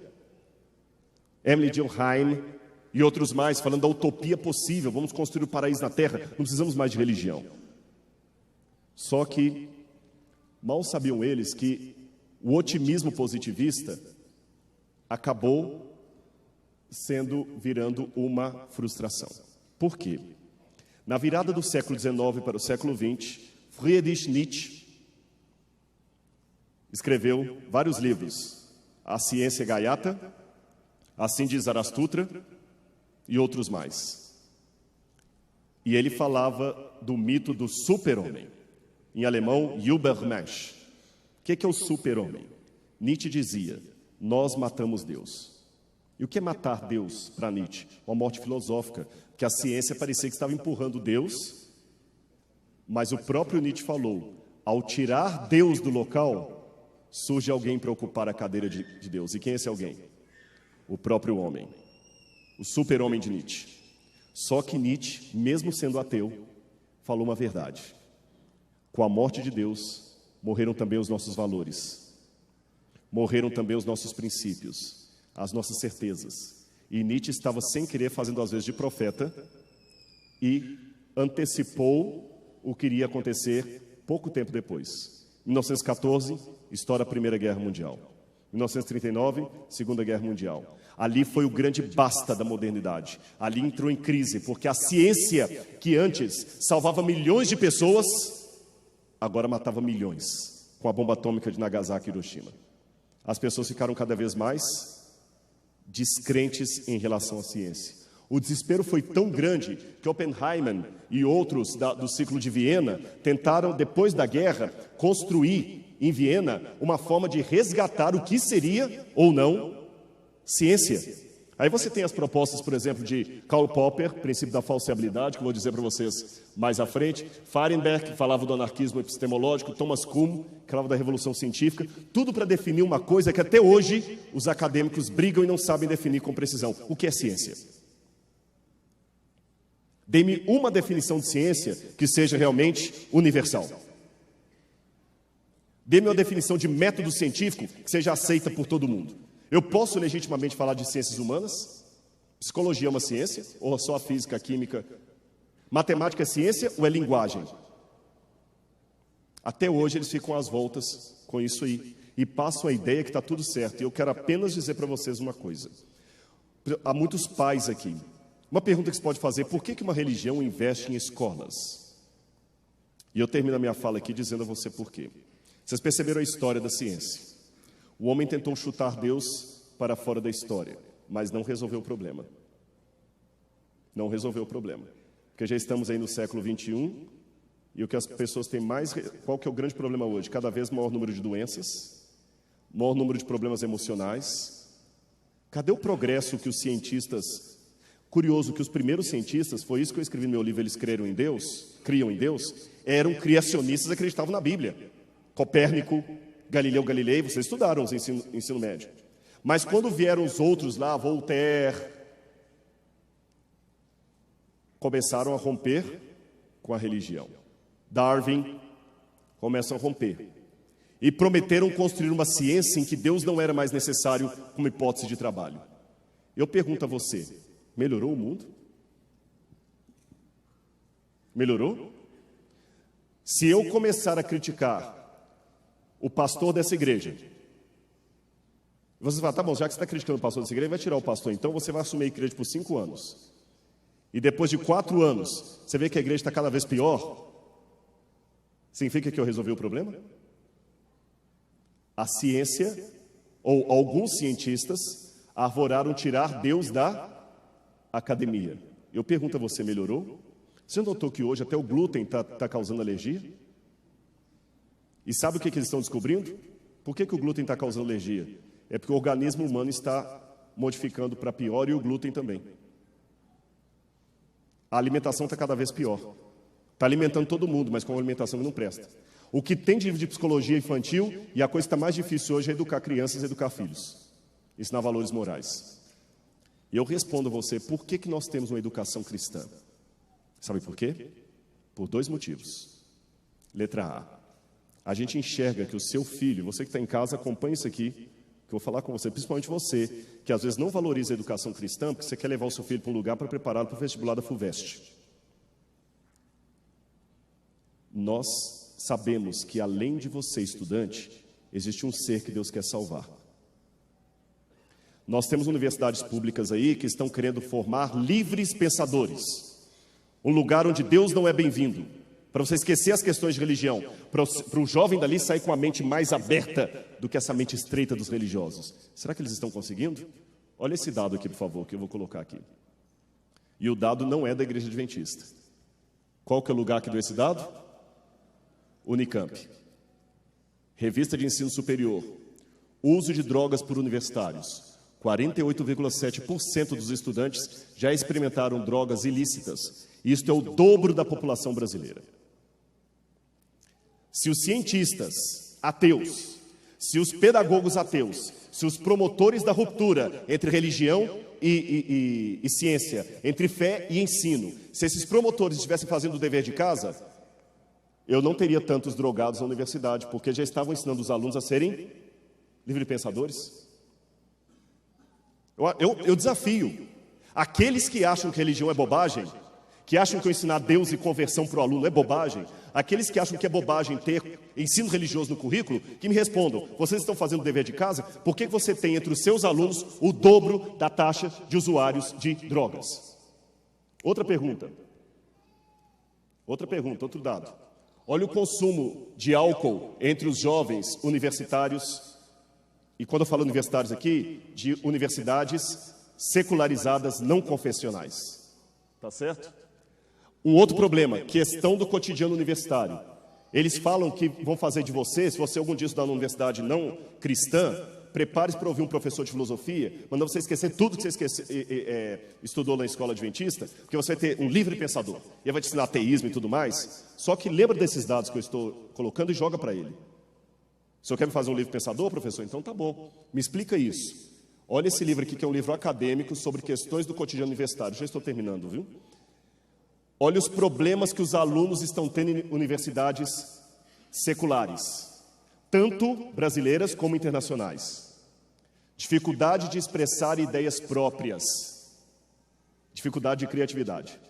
Emily Durkheim e outros mais, falando da utopia possível. Vamos construir o paraíso na Terra. Não precisamos mais de religião. Só que mal sabiam eles que o otimismo positivista acabou virando uma frustração. Por quê? Na virada do século XIX para o século XX, Friedrich Nietzsche escreveu vários livros. A Ciência Gaiata, Assim diz Zaratustra e outros mais. E ele falava do mito do super-homem. Em alemão, Übermensch. O que é o super-homem? Nietzsche dizia, nós matamos Deus. E o que é matar Deus para Nietzsche? Uma morte filosófica, que a ciência parecia que estava empurrando Deus, mas o próprio Nietzsche falou, ao tirar Deus do local, surge alguém para ocupar a cadeira de Deus. E quem é esse alguém? O próprio homem, o super-homem de Nietzsche. Só que Nietzsche, mesmo sendo ateu, falou uma verdade. Com a morte de Deus, morreram também os nossos valores. Morreram também os nossos princípios, as nossas certezas. E Nietzsche estava sem querer fazendo às vezes de profeta e antecipou o que iria acontecer pouco tempo depois. Em 1914, estoura a Primeira Guerra Mundial. 1939, Segunda Guerra Mundial. Ali foi o grande basta da modernidade. Ali entrou em crise, porque a ciência que antes salvava milhões de pessoas, agora matava milhões, com a bomba atômica de Nagasaki e Hiroshima. As pessoas ficaram cada vez mais descrentes em relação à ciência. O desespero foi tão grande que Oppenheimer e outros do ciclo de Viena tentaram, depois da guerra, construir em Viena uma forma de resgatar o que seria, ou não, ciência. Aí você tem as propostas, por exemplo, de Karl Popper, princípio da falseabilidade, que eu vou dizer para vocês mais à frente, Fahrenberg, que falava do anarquismo epistemológico, Thomas Kuhn, que falava da revolução científica, tudo para definir uma coisa que até hoje os acadêmicos brigam e não sabem definir com precisão. O que é ciência? Dê-me uma definição de ciência que seja realmente universal. Dê-me uma definição de método científico que seja aceita por todo mundo. Eu posso legitimamente falar de ciências humanas? Psicologia é uma ciência? Ou só a física, a química? Matemática é ciência ou é linguagem? Até hoje eles ficam às voltas com isso aí. E passam a ideia que está tudo certo. E eu quero apenas dizer para vocês uma coisa. Há muitos pais aqui. Uma pergunta que você pode fazer: por que uma religião investe em escolas? E eu termino a minha fala aqui dizendo a você por quê. Vocês perceberam a história da ciência. O homem tentou chutar Deus para fora da história, mas não resolveu o problema. Não resolveu o problema. Porque já estamos aí no século 21, e o que as pessoas têm mais... Qual que é o grande problema hoje? Cada vez maior número de doenças, maior número de problemas emocionais. Cadê o progresso que os cientistas... Curioso que os primeiros cientistas, foi isso que eu escrevi no meu livro, eles criam em Deus, eram criacionistas, acreditavam na Bíblia. Copérnico, Galileu Galilei, vocês estudaram o ensino médio. Mas quando vieram os outros lá, Voltaire, começaram a romper com a religião. Darwin, começam a romper. E prometeram construir uma ciência em que Deus não era mais necessário como hipótese de trabalho. Eu pergunto a você, melhorou o mundo? Melhorou? Se eu começar a criticar o pastor dessa igreja, você fala, tá bom, já que você está criticando o pastor dessa igreja, vai tirar o pastor, então você vai assumir a igreja por 5 anos. E depois de 4 anos, você vê que a igreja está cada vez pior. Significa que eu resolvi o problema? A ciência, ou alguns cientistas, arvoraram tirar Deus da academia. Eu pergunto a você, melhorou? Você notou que hoje até o glúten está causando alergia? E sabe o que eles estão descobrindo? Por que o glúten está causando alergia? É porque o organismo humano está modificando para pior e o glúten também. A alimentação está cada vez pior. Está alimentando todo mundo, mas com uma alimentação que não presta. O que tem de livro de psicologia infantil, e a coisa que está mais difícil hoje é educar crianças e educar filhos. Ensinar valores morais. E eu respondo a você, por que nós temos uma educação cristã? Sabe por quê? Por 2 motivos. Letra A. A gente enxerga que o seu filho, você que está em casa, acompanha isso aqui, que eu vou falar com você, principalmente você, que às vezes não valoriza a educação cristã, porque você quer levar o seu filho para um lugar para prepará-lo para o vestibular da FUVEST. Nós sabemos que além de você, estudante, existe um ser que Deus quer salvar. Nós temos universidades públicas aí que estão querendo formar livres pensadores. Um lugar onde Deus não é bem-vindo. Para você esquecer as questões de religião. Para o jovem dali sair com a mente mais aberta do que essa mente estreita dos religiosos. Será que eles estão conseguindo? Olha esse dado aqui, por favor, que eu vou colocar aqui. E o dado não é da Igreja Adventista. Qual que é o lugar que deu esse dado? Unicamp. Revista de Ensino Superior. Uso de drogas por universitários. 48,7% dos estudantes já experimentaram drogas ilícitas. Isto é o dobro da população brasileira. Se os cientistas ateus, se os pedagogos ateus, se os promotores da ruptura entre religião e ciência, entre fé e ensino, se esses promotores estivessem fazendo o dever de casa, eu não teria tantos drogados na universidade, porque já estavam ensinando os alunos a serem livre-pensadores. Eu desafio aqueles que acham que religião é bobagem, que acham que eu ensinar Deus e conversão para o aluno é bobagem, aqueles que acham que é bobagem ter ensino religioso no currículo, que me respondam, vocês estão fazendo o dever de casa? Por que você tem entre os seus alunos o dobro da taxa de usuários de drogas? Outra pergunta, outro dado. Olha o consumo de álcool entre os jovens universitários, e quando eu falo universitários aqui, de universidades secularizadas não confessionais. Tá certo? Um outro problema, questão do cotidiano universitário. Eles falam que vão fazer de você, se você algum dia estudar numa universidade não cristã, prepare-se para ouvir um professor de filosofia, mandando você esquecer tudo que você estudou na escola adventista, porque você vai ter um livre pensador. E ele vai te ensinar ateísmo e tudo mais. Só que lembra desses dados que eu estou colocando e joga para ele. Se eu quero fazer um livre pensador, professor, então tá bom. Me explica isso. Olha esse livro aqui, que é um livro acadêmico sobre questões do cotidiano universitário. Já estou terminando, viu? Olha os problemas que os alunos estão tendo em universidades seculares, tanto brasileiras como internacionais. Dificuldade de expressar ideias próprias, dificuldade de criatividade.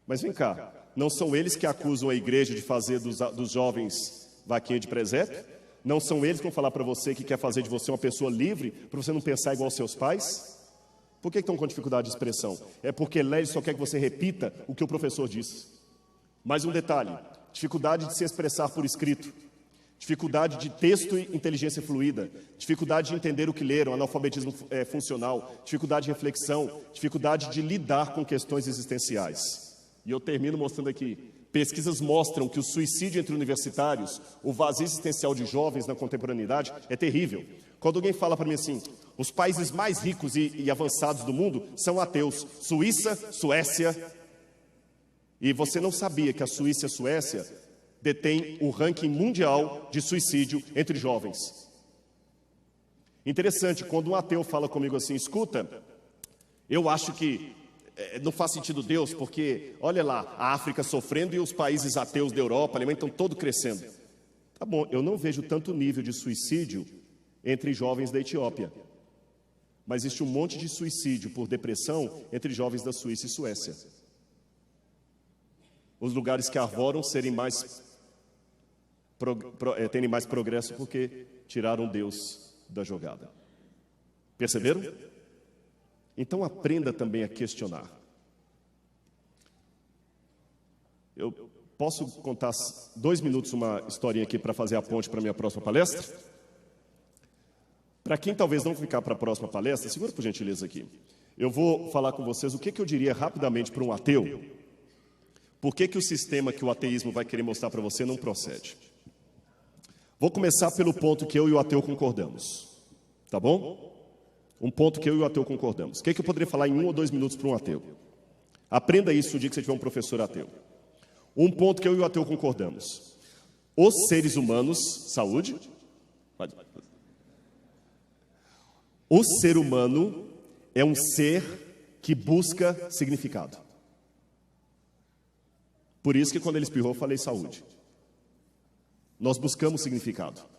Mas vem cá, não são eles que acusam a igreja de fazer dos jovens vaquinha de presépio? Não são eles que vão falar para você que quer fazer de você uma pessoa livre, para você não pensar igual aos seus pais? Por que estão com dificuldade de expressão? É porque ele só quer que você repita o que o professor disse. Mais um detalhe, dificuldade de se expressar por escrito, dificuldade de texto e inteligência fluida, dificuldade de entender o que leram, analfabetismo funcional, dificuldade de reflexão, dificuldade de lidar com questões existenciais. E eu termino mostrando aqui, pesquisas mostram que o suicídio entre universitários, o vazio existencial de jovens na contemporaneidade é terrível. Quando alguém fala para mim assim, os países mais ricos e avançados do mundo são ateus, Suíça, Suécia, e você não sabia que a Suíça e a Suécia detêm o ranking mundial de suicídio entre jovens. Interessante, quando um ateu fala comigo assim, escuta, eu acho que não faz sentido Deus, porque, olha lá, a África sofrendo e os países ateus da Europa, a Alemanha, estão todos crescendo. Tá bom, eu não vejo tanto nível de suicídio entre jovens da Etiópia, mas existe um monte de suicídio por depressão entre jovens da Suíça e Suécia. Os lugares que arvoram terem mais progresso porque tiraram Deus da jogada. Perceberam? Então aprenda também a questionar. Eu posso contar 2 minutos uma historinha aqui para fazer a ponte para a minha próxima palestra? Para quem talvez não ficar para a próxima palestra, segura por gentileza aqui. Eu vou falar com vocês o que eu diria rapidamente para um ateu. Por que o sistema que o ateísmo vai querer mostrar para você não procede? Vou começar pelo ponto que eu e o ateu concordamos. Tá bom? Um ponto que eu e o ateu concordamos. O que eu poderia falar em 1 ou 2 minutos para um ateu? Aprenda isso o dia que você tiver um professor ateu. Um ponto que eu e o ateu concordamos. Os seres humanos... Saúde? O ser humano é um ser que busca significado. Por isso que quando ele espirrou eu falei saúde. Nós buscamos significado.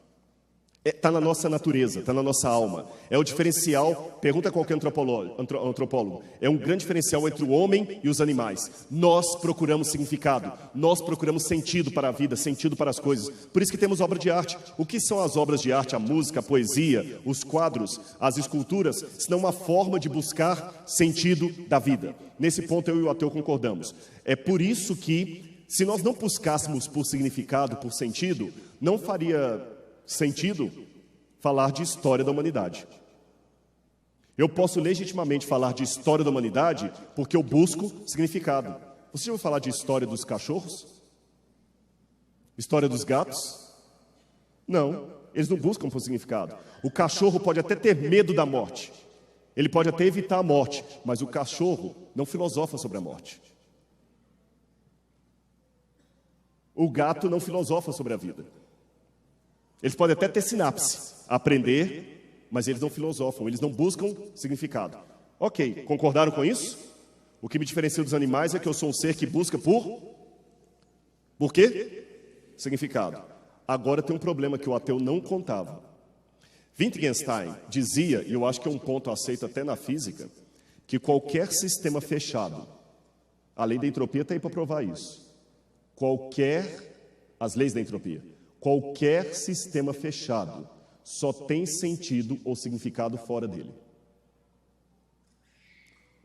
Está na nossa natureza, está na nossa alma. É o diferencial, pergunta a qualquer antropólogo, é um grande diferencial entre o homem e os animais. Nós procuramos significado, nós procuramos sentido para a vida, sentido para as coisas. Por isso que temos obra de arte. O que são as obras de arte? A música, a poesia, os quadros, as esculturas, senão uma forma de buscar sentido da vida. Nesse ponto eu e o ateu concordamos. É por isso que, se nós não buscássemos por significado, por sentido, não faria sentido falar de história da humanidade. Eu posso legitimamente falar de história da humanidade porque eu busco significado. Você já ouviu falar de história dos cachorros? História dos gatos? Não, eles não buscam por significado. O cachorro pode até ter medo da morte, ele pode até evitar a morte, mas o cachorro não filosofa sobre a morte. O gato não filosofa sobre a vida. Eles podem até ter sinapse, aprender, mas eles não filosofam, eles não buscam significado. Ok, concordaram com isso? O que me diferencia dos animais é que eu sou um ser que busca por quê? Significado. Agora tem um problema que o ateu não contava. Wittgenstein dizia, e eu acho que é um ponto aceito até na física, que qualquer sistema fechado, A lei da entropia está aí para provar isso. As leis da entropia, qualquer sistema fechado só tem sentido ou significado fora dele.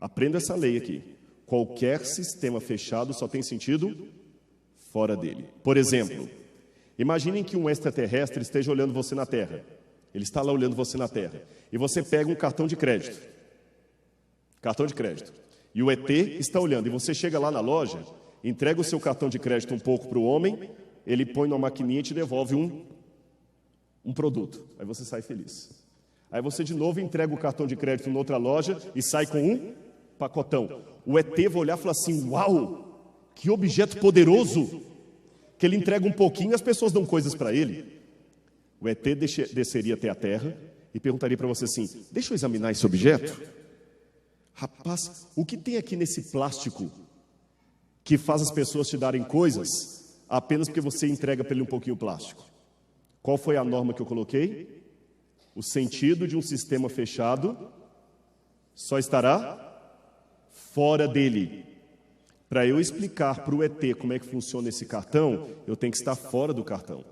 Aprenda essa lei aqui. Qualquer sistema fechado só tem sentido fora dele. Por exemplo, imaginem que um extraterrestre esteja olhando você na Terra. Ele está lá olhando você na Terra. E você pega um cartão de crédito. Cartão de crédito. E o ET está olhando. E você chega lá na loja, entrega o seu cartão de crédito um pouco para o homem, ele põe numa maquininha e te devolve um produto. Aí você sai feliz. Aí você de novo entrega o cartão de crédito em outra loja e sai com um pacotão. O ET vai olhar e falar assim, uau, que objeto poderoso, que ele entrega um pouquinho e as pessoas dão coisas para ele. O ET desceria até a Terra e perguntaria para você assim, deixa eu examinar esse objeto. Rapaz, o que tem aqui nesse plástico que faz as pessoas te darem coisas apenas porque você entrega para ele um pouquinho o plástico? Qual foi a norma que eu coloquei? O sentido de um sistema fechado só estará fora dele. Para eu explicar para o ET como é que funciona esse cartão, eu tenho que estar fora do cartão.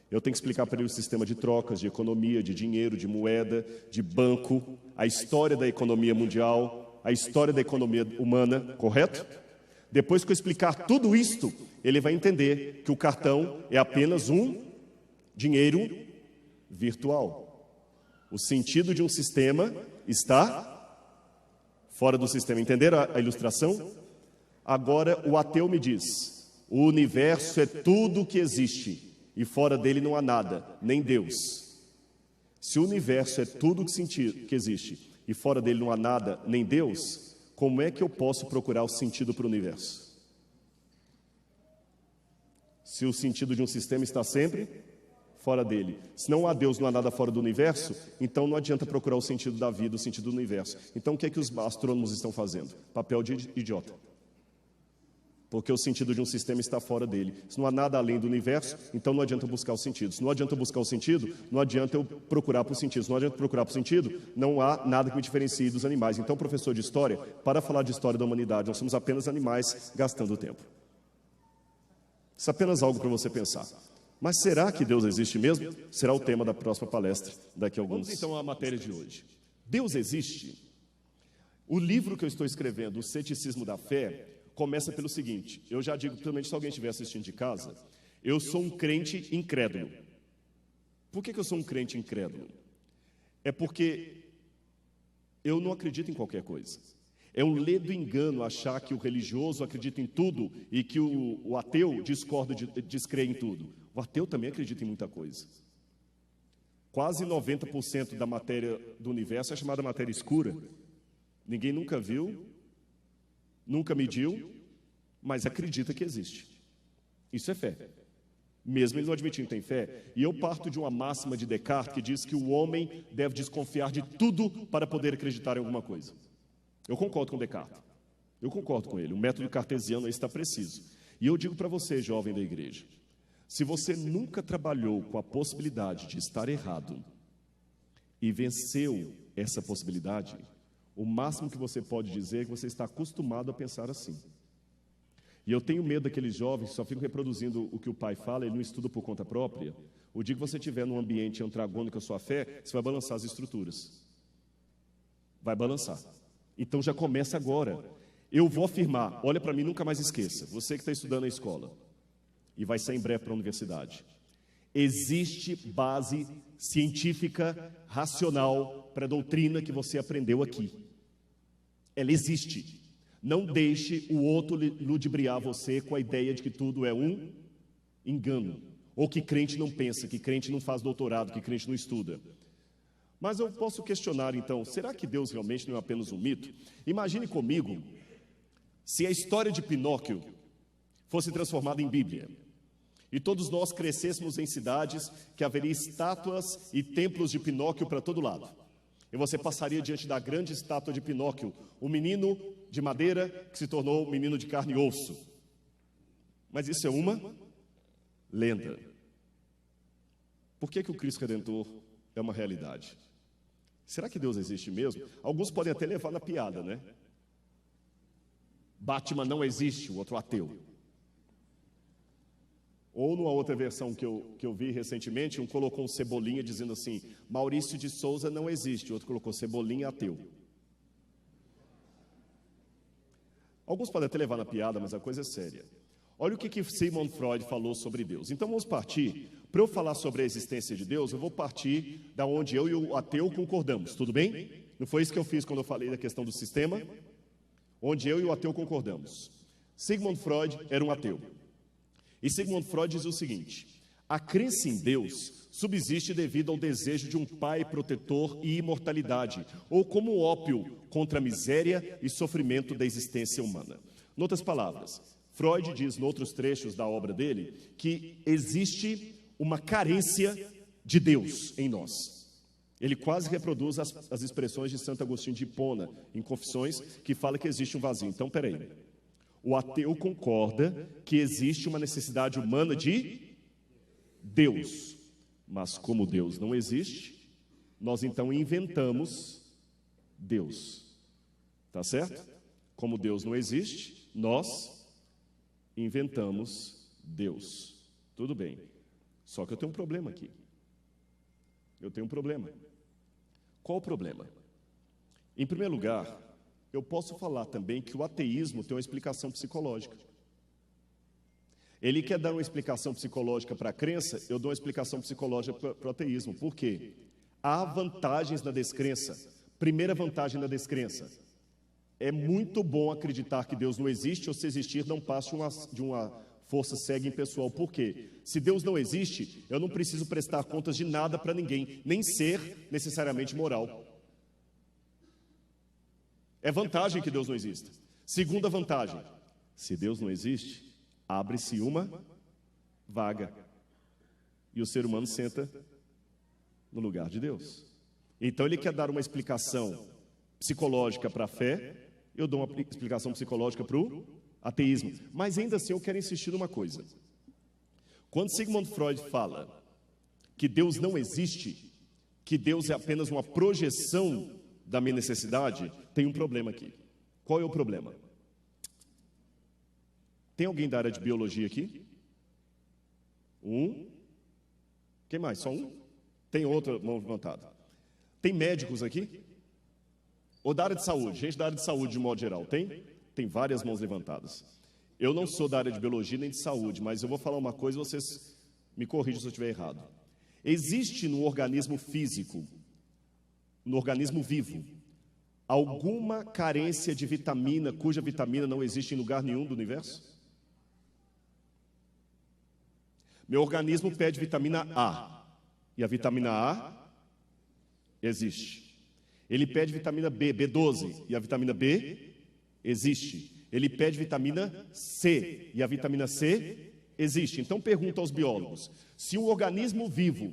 Eu tenho que explicar para ele o sistema de trocas, de economia, de dinheiro, de moeda, de banco, a história da economia mundial, a história da economia humana, correto? Depois que eu explicar tudo isto, ele vai entender que o cartão é apenas um dinheiro virtual. O sentido de um sistema está fora do sistema. Entenderam a ilustração? Agora o ateu me diz, o universo é tudo o que existe e fora dele não há nada, nem Deus. Se o universo é tudo que existe e fora dele não há nada, nem Deus, como é que eu posso procurar o sentido para o universo? Se o sentido de um sistema está sempre fora dele. Se não há Deus, não há nada fora do universo, então não adianta procurar o sentido da vida, o sentido do universo. Então o que é que os astrônomos estão fazendo? Papel de idiota. Porque o sentido de um sistema está fora dele. Se não há nada além do universo, então não adianta buscar o sentido. Se não adianta buscar o sentido, não adianta eu procurar por sentido. Se não adianta procurar por sentido, não há nada que me diferencie dos animais. Então, professor de história, para falar de história da humanidade, nós somos apenas animais gastando tempo. Isso é apenas algo para você pensar. Mas será que Deus existe mesmo? Será o tema da próxima palestra daqui a alguns. Vamos então à matéria de hoje. Deus existe? O livro que eu estou escrevendo, O Ceticismo da Fé, começa pelo seguinte, eu já digo, principalmente se alguém estiver assistindo de casa, eu sou um crente incrédulo. Por que eu sou um crente incrédulo? É porque eu não acredito em qualquer coisa. É um ledo engano achar que o religioso acredita em tudo e que o ateu discorda, descrê em tudo. O ateu também acredita em muita coisa. Quase 90% da matéria do universo é chamada matéria escura. Ninguém nunca viu, nunca mediu, mas acredita que existe. Isso é fé. Mesmo ele não admitindo que tem fé. E eu parto de uma máxima de Descartes que diz que o homem deve desconfiar de tudo para poder acreditar em alguma coisa. Eu concordo com Descartes. Eu concordo com ele. O método cartesiano aí está preciso. E eu digo para você, jovem da igreja, se você nunca trabalhou com a possibilidade de estar errado e venceu essa possibilidade, o máximo que você pode dizer é que você está acostumado a pensar assim. E eu tenho medo daqueles jovens que só ficam reproduzindo o que o pai fala e não estudam por conta própria. O dia que você estiver num ambiente antagonista à sua fé, você vai balançar as estruturas. Vai balançar. Então já começa agora. Eu vou afirmar, olha para mim, nunca mais esqueça, você que está estudando na escola e vai sair em breve para a universidade, existe base científica, racional para a doutrina que você aprendeu aqui. Ela existe. Não deixe o outro ludibriar você com a ideia de que tudo é um engano. Ou que crente não pensa, que crente não faz doutorado, que crente não estuda. Mas eu posso questionar então, será que Deus realmente não é apenas um mito? Imagine comigo, se a história de Pinóquio fosse transformada em Bíblia, e todos nós crescêssemos em cidades que haveria estátuas e templos de Pinóquio para todo lado. E você passaria diante da grande estátua de Pinóquio, o menino de madeira que se tornou um menino de carne e osso. Mas isso é uma lenda. Por que o Cristo Redentor é uma realidade? Será que Deus existe mesmo? Alguns podem até levar na piada, né? Batman não existe, o outro ateu. Ou numa outra versão que eu vi recentemente, um colocou um Cebolinha dizendo assim, Maurício de Souza não existe, o outro colocou Cebolinha ateu. Alguns podem até levar na piada, mas a coisa é séria. Olha o que Sigmund Freud falou sobre Deus. Então vamos partir, para eu falar sobre a existência de Deus, eu vou partir da onde eu e o ateu concordamos, tudo bem? Não foi isso que eu fiz quando eu falei da questão do sistema? Onde eu e o ateu concordamos. Sigmund Freud era um ateu. E Sigmund Freud diz o seguinte, a crença em Deus subsiste devido ao desejo de um pai protetor e imortalidade, ou como ópio contra a miséria e sofrimento da existência humana. Em outras palavras, Freud diz, em outros trechos da obra dele, que existe uma carência de Deus em nós. Ele quase reproduz as expressões de Santo Agostinho de Hipona, em Confissões, que fala que existe um vazio. Então, peraí. O ateu concorda que existe uma necessidade humana de Deus. Mas como Deus não existe, nós então inventamos Deus. Tá certo? Como Deus não existe, nós inventamos Deus. Tudo bem. Só que eu tenho um problema aqui. Eu tenho um problema. Qual o problema? Em primeiro lugar, eu posso falar também que o ateísmo tem uma explicação psicológica. Ele quer dar uma explicação psicológica para a crença, eu dou uma explicação psicológica para o ateísmo. Por quê? Há vantagens na descrença. Primeira vantagem na descrença. É muito bom acreditar que Deus não existe, ou se existir, não passe de uma força cega e impessoal. Por quê? Se Deus não existe, eu não preciso prestar contas de nada para ninguém, nem ser necessariamente moral. É vantagem que Deus não exista. Segunda vantagem, se Deus não existe, abre-se uma vaga. E o ser humano senta no lugar de Deus. Então ele quer dar uma explicação psicológica para a fé, eu dou uma explicação psicológica para o ateísmo. Mas ainda assim eu quero insistir numa coisa. Quando Sigmund Freud fala que Deus não existe, que Deus é apenas uma projeção da minha necessidade, tem um problema aqui. Qual é o problema? Tem alguém da área de biologia aqui? Um? Quem mais? Só um? Tem outra mão levantada. Tem médicos aqui? Ou da área de saúde? Gente da área de saúde de modo geral, tem? Tem várias mãos levantadas. Eu não sou da área de biologia nem de saúde, mas eu vou falar uma coisa e vocês me corrijam se eu estiver errado. Existe no organismo físico, no organismo vivo, alguma carência de vitamina, cuja vitamina não existe em lugar nenhum do universo? Meu organismo pede vitamina A, e a vitamina A existe. Ele pede vitamina B, B12, e a vitamina B existe. Ele pede vitamina C, e a vitamina C existe. Então pergunto aos biólogos, se um organismo vivo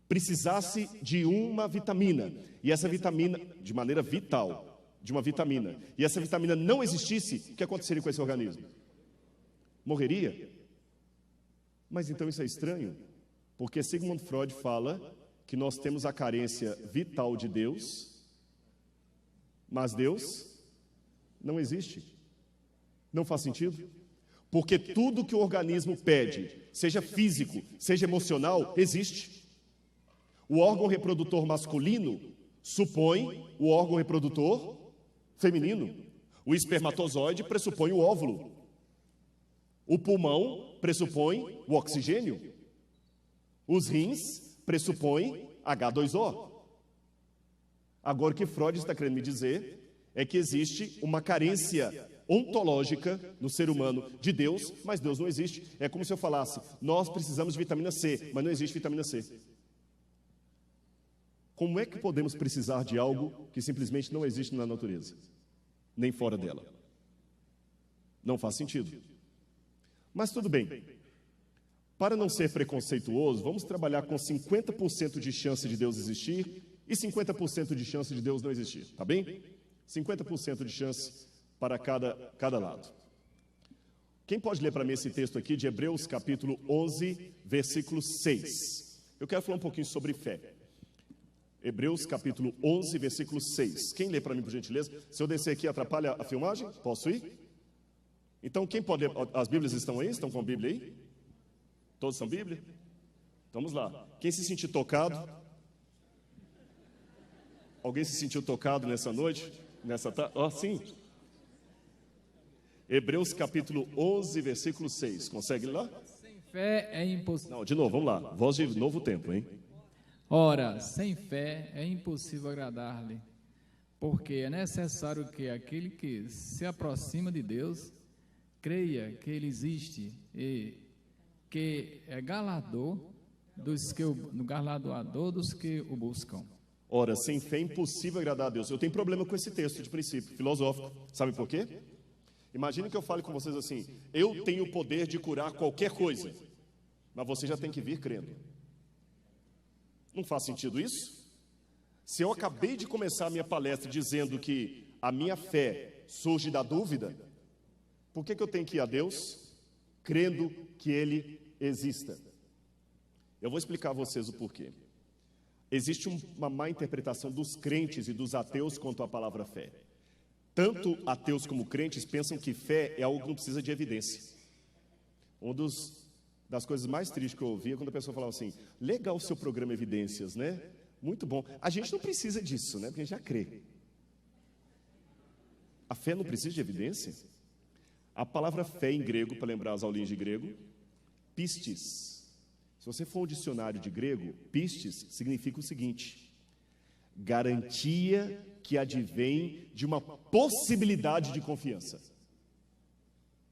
precisasse de uma vitamina, e essa vitamina, de maneira vital, de uma vitamina, e essa vitamina não existisse, o que aconteceria com esse organismo? Morreria? Mas então isso é estranho, porque Sigmund Freud fala que nós temos a carência vital de Deus, mas Deus não existe. Não faz sentido? Porque tudo que o organismo pede, seja físico, seja emocional, existe. O órgão reprodutor masculino supõe o órgão reprodutor feminino. O espermatozoide pressupõe o óvulo. O pulmão pressupõe o oxigênio. Os rins pressupõem H2O. Agora, o que Freud está querendo me dizer é que existe uma carência ontológica no ser humano de Deus, mas Deus não existe. É como se eu falasse, nós precisamos de vitamina C, mas não existe vitamina C. Como é que podemos precisar de algo que simplesmente não existe na natureza, nem fora dela? Não faz sentido. Mas tudo bem. Para não ser preconceituoso, vamos trabalhar com 50% de chance de Deus existir e 50% de chance de Deus não existir, tá bem? 50% de chance para cada lado. Quem pode ler para mim esse texto aqui de Hebreus capítulo 11, versículo 6? Eu quero falar um pouquinho sobre fé. Hebreus capítulo 11, versículo 6. Quem lê para mim, por gentileza? Se eu descer aqui, atrapalha a filmagem? Posso ir? Então, quem pode ler? As Bíblias estão aí? Estão com a Bíblia aí? Todos são Bíblia? Vamos lá. Quem se sentiu tocado? Alguém se sentiu tocado nessa noite? Nessa tarde? Sim. Hebreus capítulo 11, versículo 6. Consegue ler lá? Sem fé é impossível. Não, de novo, vamos lá. Voz de novo tempo, hein? Ora, sem fé é impossível agradar-lhe, porque é necessário que aquele que se aproxima de Deus creia que Ele existe e que é galardoador dos que o buscam. Ora, sem fé é impossível agradar a Deus. Eu tenho problema com esse texto de princípio, filosófico. Sabe por quê? Imagine que eu fale com vocês assim: eu tenho o poder de curar qualquer coisa, mas você já tem que vir crendo. Não faz sentido isso? Se eu acabei de começar a minha palestra dizendo que a minha fé surge da dúvida, por que eu tenho que ir a Deus crendo que Ele exista? Eu vou explicar a vocês o porquê. Existe uma má interpretação dos crentes e dos ateus quanto à palavra fé. Tanto ateus como crentes pensam que fé é algo que não precisa de evidência. Das coisas mais tristes que eu ouvi é quando a pessoa falava assim: legal o seu programa Evidências, né? Muito bom. A gente não precisa disso, né? Porque a gente já crê. A fé não precisa de evidência? A palavra fé em grego, para lembrar as aulinhas de grego, pistis. Se você for um dicionário de grego, pistis significa o seguinte: garantia que advém de uma possibilidade de confiança.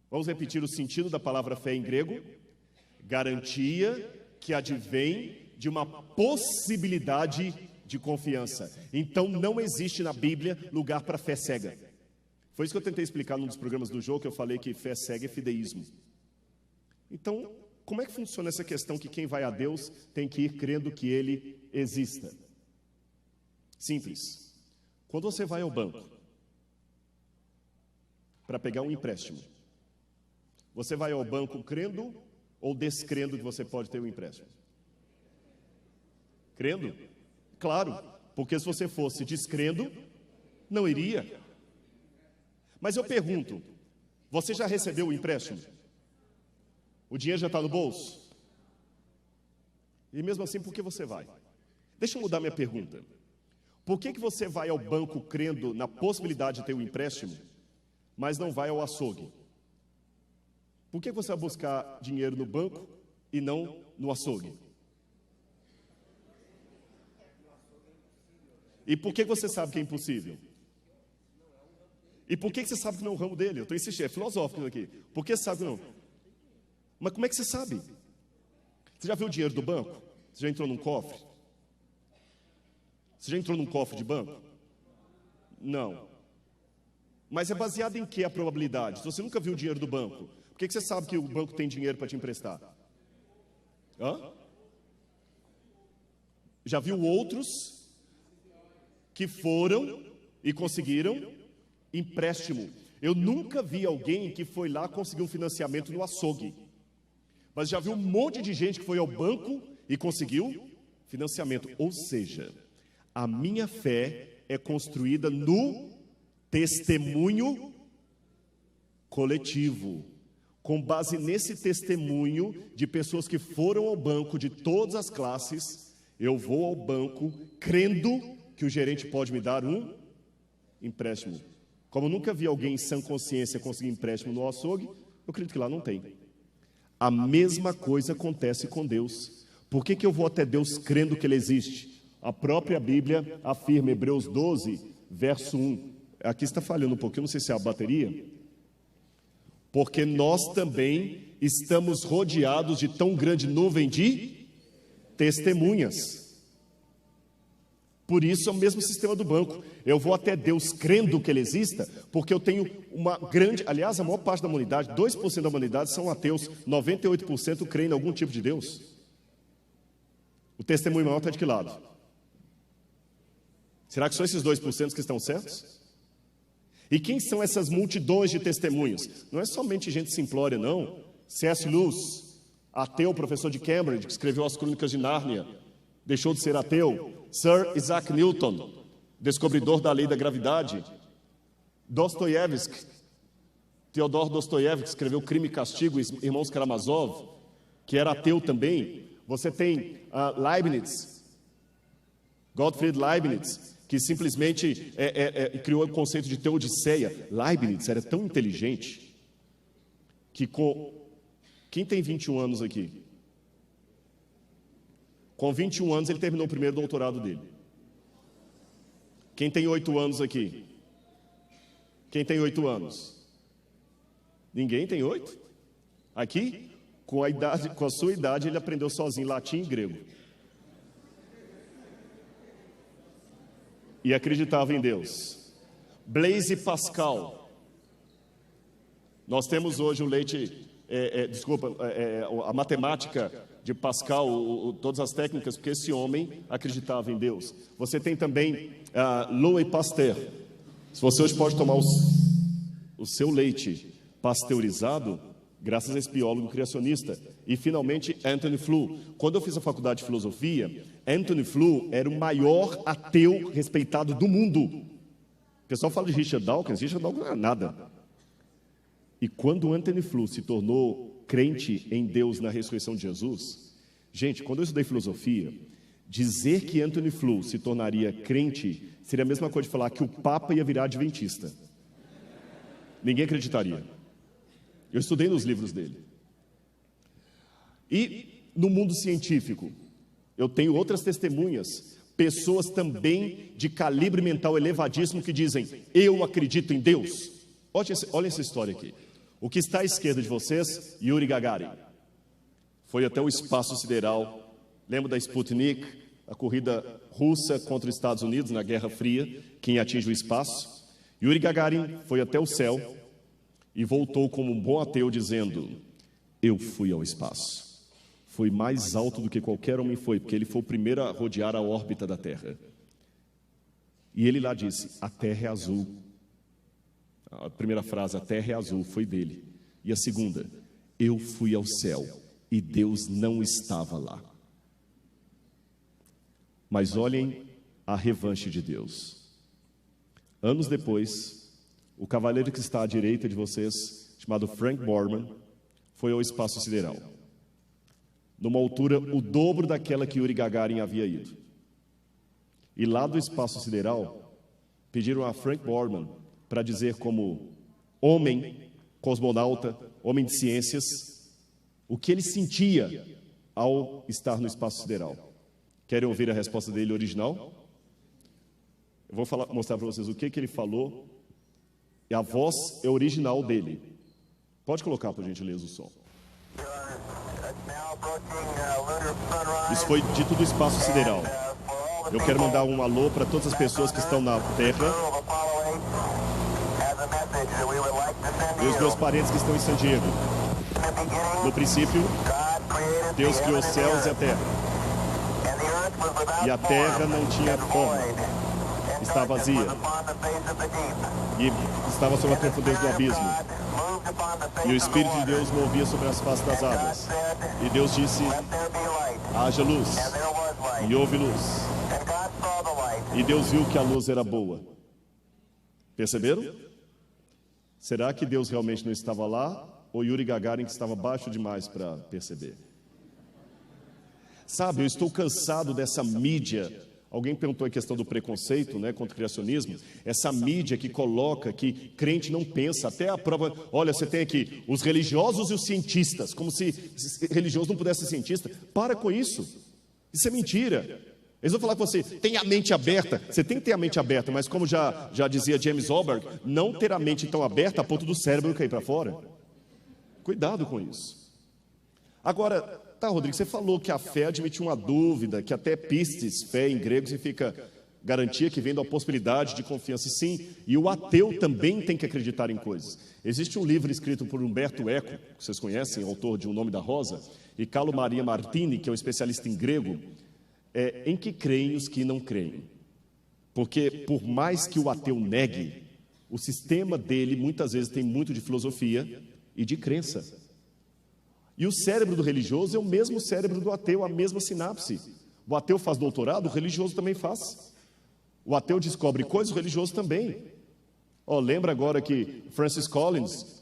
Vamos repetir o sentido da palavra fé em grego? Garantia que advém de uma possibilidade de confiança. Então não existe na Bíblia lugar para fé cega. Foi isso que eu tentei explicar num dos programas do jogo, que eu falei que fé cega é fideísmo. Então, como é que funciona essa questão que quem vai a Deus tem que ir crendo que Ele exista? Simples. Quando você vai ao banco para pegar um empréstimo, você vai ao banco crendo ou descrendo que você pode ter um empréstimo? Crendo? Claro, porque se você fosse descrendo, não iria. Mas eu pergunto, você já recebeu o empréstimo? O dinheiro já está no bolso? E mesmo assim, por que você vai? Deixa eu mudar minha pergunta. Por que você vai ao banco crendo na possibilidade de ter um empréstimo, mas não vai ao açougue? Por que você vai buscar dinheiro no banco e não no açougue? E por que você sabe que é impossível? E por que você sabe que não é o ramo dele? Eu estou insistindo, é filosófico isso aqui. Por que você sabe que não? Mas como é que você sabe? Você já viu o dinheiro do banco? Você já entrou num cofre? Você já entrou num cofre de banco? Não. Mas é baseado em que a probabilidade? Se você nunca viu o dinheiro do banco, por que você sabe que o banco tem dinheiro para te emprestar? Hã? Já viu outros que foram e conseguiram empréstimo? Eu nunca vi alguém que foi lá conseguir um financiamento no açougue. Mas já vi um monte de gente que foi ao banco e conseguiu financiamento. Ou seja, a minha fé é construída no testemunho coletivo. Com base nesse testemunho de pessoas que foram ao banco de todas as classes, eu vou ao banco crendo que o gerente pode me dar um empréstimo. Como eu nunca vi alguém em sã consciência conseguir empréstimo no açougue, eu acredito que lá não tem. A mesma coisa acontece com Deus. Por que eu vou até Deus crendo que Ele existe? A própria Bíblia afirma, Hebreus 12, verso 1. Aqui está falhando um pouquinho, não sei se é a bateria. Porque nós também estamos rodeados de tão grande nuvem de testemunhas. Por isso é o mesmo sistema do banco. Eu vou até Deus crendo que Ele exista, porque eu tenho uma grande... Aliás, a maior parte da humanidade, 2% da humanidade são ateus, 98% creem em algum tipo de Deus. O testemunho maior está de que lado? Será que são esses 2% que estão certos? E quem são essas multidões de testemunhos? Não é somente gente simplória, não. C.S. Lewis, ateu, professor de Cambridge, que escreveu as Crônicas de Nárnia, deixou de ser ateu. Sir Isaac Newton, descobridor da lei da gravidade. Dostoiévski, Fyodor Dostoiévski escreveu Crime e Castigo, Irmãos Karamazov, que era ateu também. Você tem Leibniz, Gottfried Leibniz, que simplesmente criou o conceito de teodiceia. Leibniz era tão inteligente que quem tem 21 anos aqui? Com 21 anos ele terminou o primeiro doutorado dele. Quem tem 8 anos aqui? Quem tem 8 anos? Ninguém tem 8? Aqui? Com a sua idade ele aprendeu sozinho latim e grego. E acreditava em Deus. Blaise Pascal. Nós temos hoje o leite, a matemática de Pascal, todas as técnicas, porque esse homem acreditava em Deus. Você tem também Louis Pasteur. Se você hoje pode tomar o seu leite pasteurizado, graças a esse biólogo criacionista. E, finalmente, Anthony Flew. Quando eu fiz a faculdade de filosofia, Anthony Flew era o maior ateu respeitado do mundo. O pessoal fala de Richard Dawkins não é nada. E quando Anthony Flew se tornou crente em Deus na ressurreição de Jesus, gente, quando eu estudei filosofia, dizer que Anthony Flew se tornaria crente seria a mesma coisa de falar que o Papa ia virar adventista. Ninguém acreditaria. Eu estudei nos livros dele. E no mundo científico, eu tenho outras testemunhas, pessoas também de calibre mental elevadíssimo que dizem, eu acredito em Deus. Olha essa história aqui. O que está à esquerda de vocês, Yuri Gagarin. Foi até o espaço sideral. Lembra da Sputnik, a corrida russa contra os Estados Unidos na Guerra Fria, quem atinge o espaço? Yuri Gagarin foi até o céu e voltou como um bom ateu dizendo, eu fui ao espaço. Foi mais alto do que qualquer homem foi, porque ele foi o primeiro a rodear a órbita da Terra. E ele lá disse, a Terra é azul. A primeira frase, a Terra é azul, foi dele. E a segunda, eu fui ao céu e Deus não estava lá. Mas olhem a revanche de Deus. Anos depois, o cavaleiro que está à direita de vocês, chamado Frank Borman, foi ao espaço sideral, numa altura o dobro daquela que Yuri Gagarin havia ido. E lá do espaço sideral, pediram a Frank Borman para dizer como homem, cosmonauta, homem de ciências, o que ele sentia ao estar no espaço sideral. Querem ouvir a resposta dele original? Eu vou mostrar para vocês o que ele falou. E a voz é original dele. Pode colocar, por gentileza, o som. Isso foi dito do espaço sideral. Eu quero mandar um alô para todas as pessoas que estão na Terra e os meus parentes que estão em San Diego. No princípio, Deus criou os céus e a terra. E a terra não tinha forma. Está vazia. E estava sob a profundeza do abismo. E o Espírito de Deus movia sobre as faces das águas. E Deus disse, haja luz. E houve luz. E Deus viu que a luz era boa. Perceberam? Será que Deus realmente não estava lá? Ou Yuri Gagarin que estava baixo demais para perceber? Sabe, eu estou cansado dessa mídia. Alguém perguntou a questão do preconceito, né, contra o criacionismo. Essa mídia que coloca que crente não pensa, até a prova. Olha, você tem aqui os religiosos e os cientistas, como se religioso não pudesse ser cientista. Para com isso. Isso é mentira. Eles vão falar com você, tem a mente aberta. Você tem que ter a mente aberta, mas como já dizia James Alberg, não ter a mente tão aberta a ponto do cérebro cair para fora. Cuidado com isso. Agora, tá, Rodrigo, você falou que a fé admite uma dúvida, que até pistes, fé em grego, significa garantia que vem da possibilidade de confiança. Sim, e o ateu também tem que acreditar em coisas. Existe um livro escrito por Umberto Eco, que vocês conhecem, autor de O Nome da Rosa, e Carlo Maria Martini, que é um especialista em grego, em que creem os que não creem. Porque, por mais que o ateu negue, o sistema dele, muitas vezes, tem muito de filosofia e de crença. E o cérebro do religioso é o mesmo cérebro do ateu, a mesma sinapse. O ateu faz doutorado, o religioso também faz. O ateu descobre coisas, o religioso também. Lembra agora que Francis Collins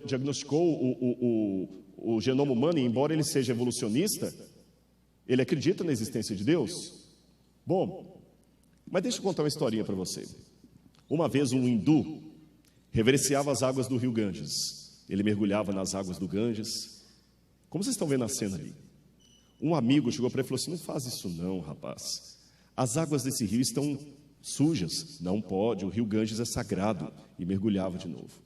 diagnosticou o genoma humano, e embora ele seja evolucionista, ele acredita na existência de Deus? Bom, mas deixa eu contar uma historinha para você. Uma vez um hindu reverenciava as águas do rio Ganges. Ele mergulhava nas águas do Ganges. Como vocês estão vendo a cena ali? Um amigo chegou para ele e falou assim: não faz isso não, rapaz. As águas desse rio estão sujas. Não pode, o rio Ganges é sagrado. E mergulhava de novo.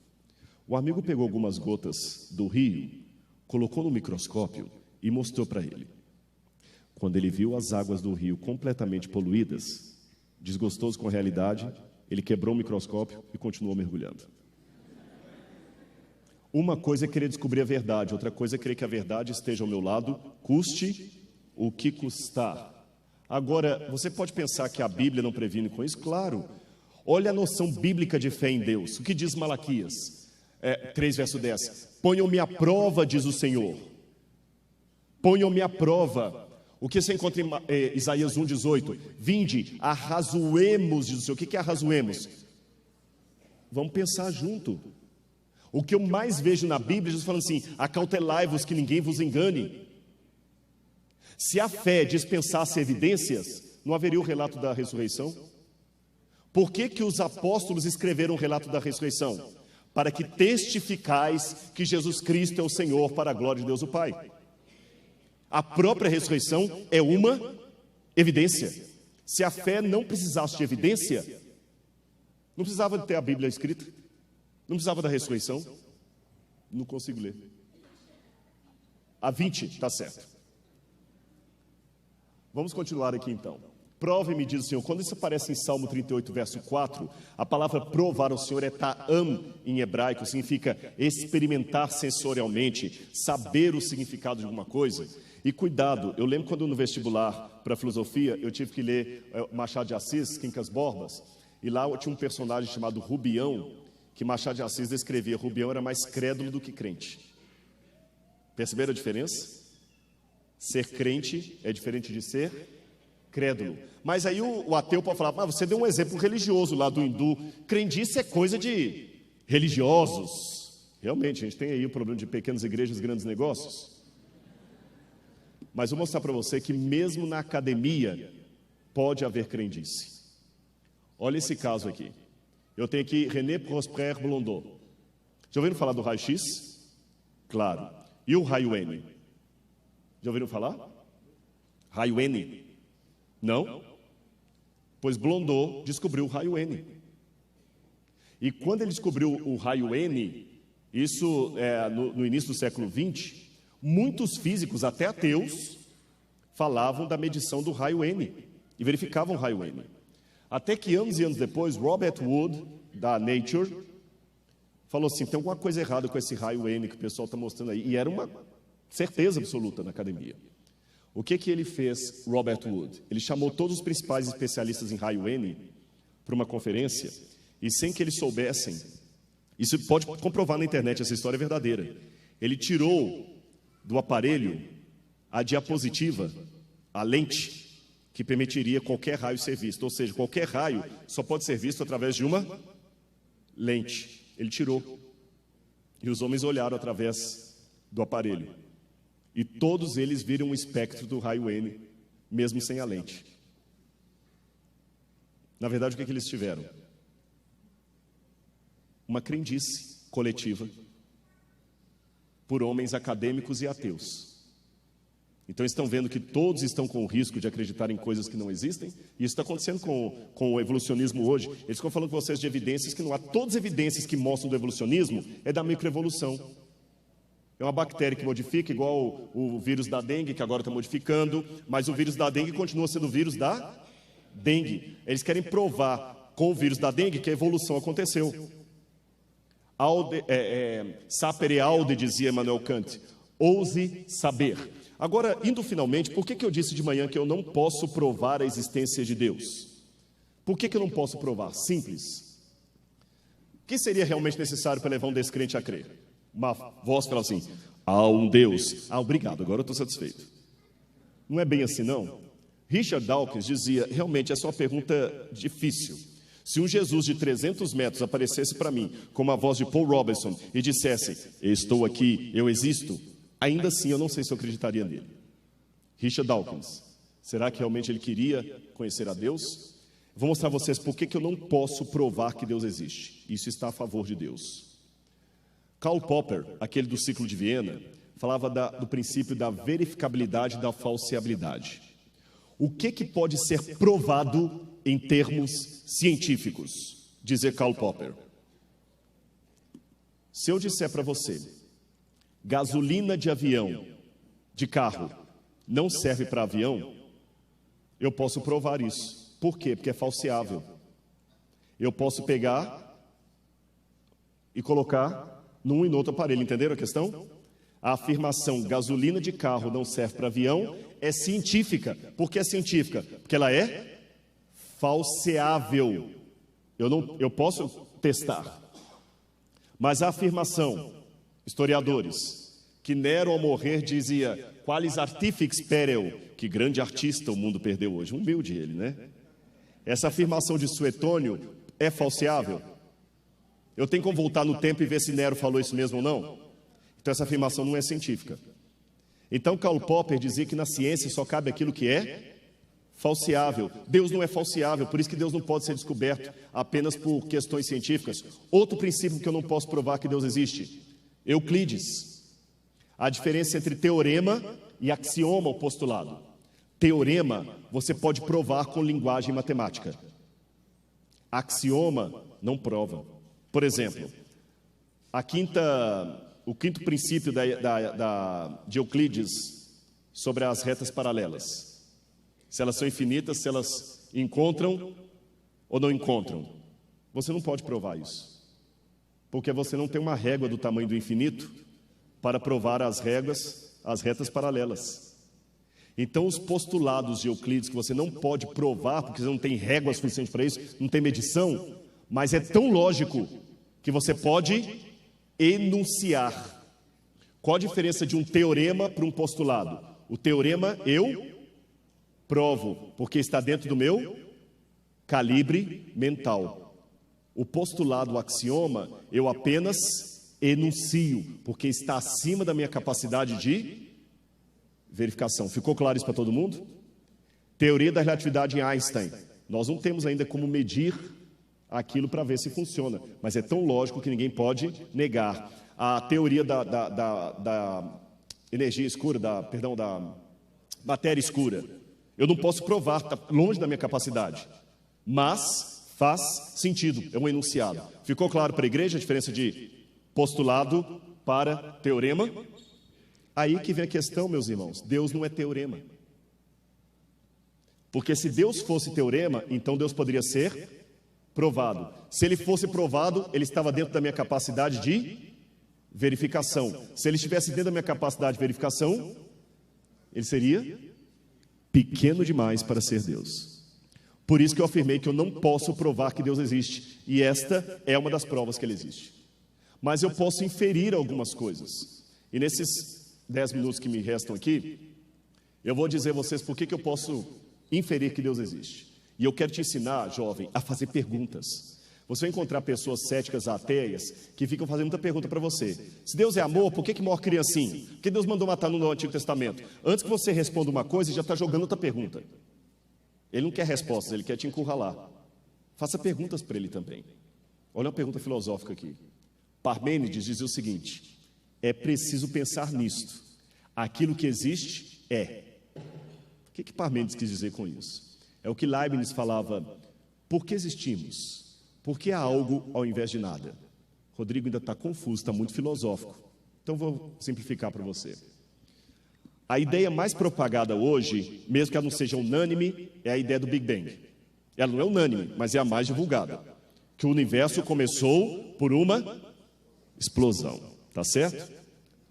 O amigo pegou algumas gotas do rio, colocou no microscópio e mostrou para ele. Quando ele viu as águas do rio completamente poluídas, desgostoso com a realidade, ele quebrou o microscópio e continuou mergulhando. Uma coisa é querer descobrir a verdade, outra coisa é querer que a verdade esteja ao meu lado, custe o que custar. Agora, você pode pensar que a Bíblia não previne com isso? Claro. Olha a noção bíblica de fé em Deus. O que diz Malaquias 3, verso 10? Ponham-me à prova, diz o Senhor. Ponham-me à prova. O que você encontra em Isaías 1, 18? Vinde, arrazoemos, diz o Senhor. O que é arrazoemos? Vamos pensar junto. O que eu mais vejo na Bíblia, Jesus falando assim: acautelai-vos que ninguém vos engane. Se a fé dispensasse evidências, não haveria o relato da ressurreição? Por que os apóstolos escreveram o relato da ressurreição? Para que testificais que Jesus Cristo é o Senhor, para a glória de Deus o Pai. A própria ressurreição é uma evidência. Se a fé não precisasse de evidência, não precisava de ter a Bíblia escrita, não precisava da ressurreição. Não consigo ler. A 20, está certo. Vamos continuar aqui então. Prove-me, diz o Senhor. Quando isso aparece em Salmo 38, verso 4, a palavra provar ao Senhor é ta'am em hebraico, significa experimentar sensorialmente, saber o significado de alguma coisa. E cuidado, eu lembro quando no vestibular para filosofia, eu tive que ler Machado de Assis, Quincas Borbas, e lá tinha um personagem chamado Rubião, que Machado de Assis descrevia. Rubião era mais crédulo do que crente. Perceberam a diferença? Ser crente é diferente de ser crédulo. Mas aí o ateu pode falar: mas você deu um exemplo religioso lá do hindu. Crendice é coisa de religiosos. Realmente, a gente tem aí o problema de pequenas igrejas, grandes negócios. Mas vou mostrar para você que mesmo na academia pode haver crendice. Olha esse caso aqui. Eu tenho aqui René Prosper Blondeau. Já ouviram falar do raio-x? Claro. E o raio-N? Já ouviram falar? Raio-N? Não? Pois Blondeau descobriu o raio-N. E quando ele descobriu o raio-N, isso no início do século XX, muitos físicos, até ateus, falavam da medição do raio-N e verificavam o raio-N. Até que anos e anos depois, Robert Wood, da Nature, falou assim: tem alguma coisa errada com esse raio-N que o pessoal está mostrando aí. E era uma certeza absoluta na academia. O que ele fez, Robert Wood? Ele chamou todos os principais especialistas em raio-N para uma conferência, e sem que eles soubessem, isso pode comprovar na internet, essa história é verdadeira, ele tirou do aparelho a diapositiva, a lente, que permitiria qualquer raio ser visto. Ou seja, qualquer raio só pode ser visto através de uma lente. Ele tirou. E os homens olharam através do aparelho. E todos eles viram o espectro do raio-N, mesmo sem a lente. Na verdade, o que eles tiveram? Uma crendice coletiva por homens acadêmicos e ateus. Então estão vendo que todos estão com o risco de acreditar em coisas que não existem, e isso está acontecendo com o evolucionismo hoje. Eles ficam falando com vocês de evidências que não há. Todas as evidências que mostram do evolucionismo é da microevolução. É uma bactéria que modifica, igual o vírus da dengue, que agora está modificando, mas o vírus da dengue continua sendo o vírus da dengue. Eles querem provar com o vírus da dengue que a evolução aconteceu. Sapere aude, dizia Immanuel Kant, ouse saber. Agora, indo finalmente, por que eu disse de manhã que eu não posso provar a existência de Deus? Por que eu não posso provar? Simples. O que seria realmente necessário para levar um descrente a crer? Uma voz fala assim: há um Deus. Ah, obrigado, agora eu estou satisfeito. Não é bem assim, não? Richard Dawkins dizia: realmente essa é uma pergunta difícil. Se um Jesus de 300 metros aparecesse para mim com a voz de Paul Robeson e dissesse, estou aqui, eu existo, ainda assim eu não sei se eu acreditaria nele. Richard Dawkins, será que realmente ele queria conhecer a Deus? Vou mostrar a vocês por que eu não posso provar que Deus existe. Isso está a favor de Deus. Karl Popper, aquele do ciclo de Viena, falava do princípio da verificabilidade e da falseabilidade. O que pode ser provado em termos científicos? Dizer Karl Popper. Se eu disser para você, gasolina de avião, de carro, não serve para avião, eu posso provar isso. Por quê? Porque é falseável. Eu posso pegar e colocar num e no outro aparelho. Entenderam a questão? A afirmação gasolina de carro não serve para avião é científica. Por que é científica? Porque ela é falseável. Eu posso testar. Mas a afirmação, historiadores, que Nero ao morrer dizia qualis artifex pereo, que grande artista o mundo perdeu hoje. Humilde ele, né? Essa afirmação de Suetônio é falseável? Eu tenho como voltar no tempo e ver se Nero falou isso mesmo ou não? Então essa afirmação não é científica. Então Karl Popper dizia que na ciência só cabe aquilo que é falseável. Deus não é falseável, por isso que Deus não pode ser descoberto apenas por questões científicas. Outro princípio que eu não posso provar que Deus existe, Euclides. A diferença entre teorema e axioma, o postulado. Teorema você pode provar com linguagem matemática. Axioma não prova. Por exemplo, o quinto princípio de Euclides sobre as retas paralelas. Se elas são infinitas, se elas encontram ou não encontram. Você não pode provar isso. Porque você não tem uma régua do tamanho do infinito para provar as retas paralelas. Então, os postulados de Euclides que você não pode provar, porque você não tem régua suficiente para isso, não tem medição, mas é tão lógico que você pode enunciar. Qual a diferença de um teorema para um postulado? O teorema eu provo, porque está dentro do meu calibre mental. O postulado, o axioma, eu apenas enuncio, porque está acima da minha capacidade de verificação. Ficou claro isso para todo mundo? Teoria da relatividade em Einstein. Nós não temos ainda como medir aquilo para ver se funciona, mas é tão lógico que ninguém pode negar. A teoria da energia escura, da matéria escura, eu não posso provar, está longe da minha capacidade, mas faz sentido, é um enunciado. Ficou claro para a igreja a diferença de postulado para teorema? Aí que vem a questão, meus irmãos, Deus não é teorema. Porque se Deus fosse teorema, então Deus poderia ser provado. Se ele fosse provado, ele estava dentro da minha capacidade de verificação. Se ele estivesse dentro da minha capacidade de verificação, ele seria pequeno demais para ser Deus. Por isso que eu afirmei que eu não posso provar que Deus existe. E esta é uma das provas que ele existe. Mas eu posso inferir algumas coisas. E nesses 10 minutos que me restam aqui, eu vou dizer a vocês por que eu posso inferir que Deus existe. E eu quero te ensinar, jovem, a fazer perguntas. Você vai encontrar pessoas céticas, ateias, que ficam fazendo muita pergunta para você. Se Deus é amor, por que morre criancinha? Por que Deus mandou matar no Antigo Testamento? Antes que você responda uma coisa, ele já está jogando outra pergunta. Ele não quer respostas, ele quer te encurralar. Faça perguntas para ele também. Olha uma pergunta filosófica aqui. Parmênides dizia o seguinte: é preciso pensar nisto. Aquilo que existe é. O que Parmênides quis dizer com isso? É o que Leibniz falava: por que existimos? Por que há algo ao invés de nada? Rodrigo ainda está confuso, está muito filosófico. Então vou simplificar para você. A ideia mais propagada hoje, mesmo que ela não seja unânime, é a ideia do Big Bang. Ela não é unânime, mas é a mais divulgada. Que o universo começou por uma explosão. Tá certo?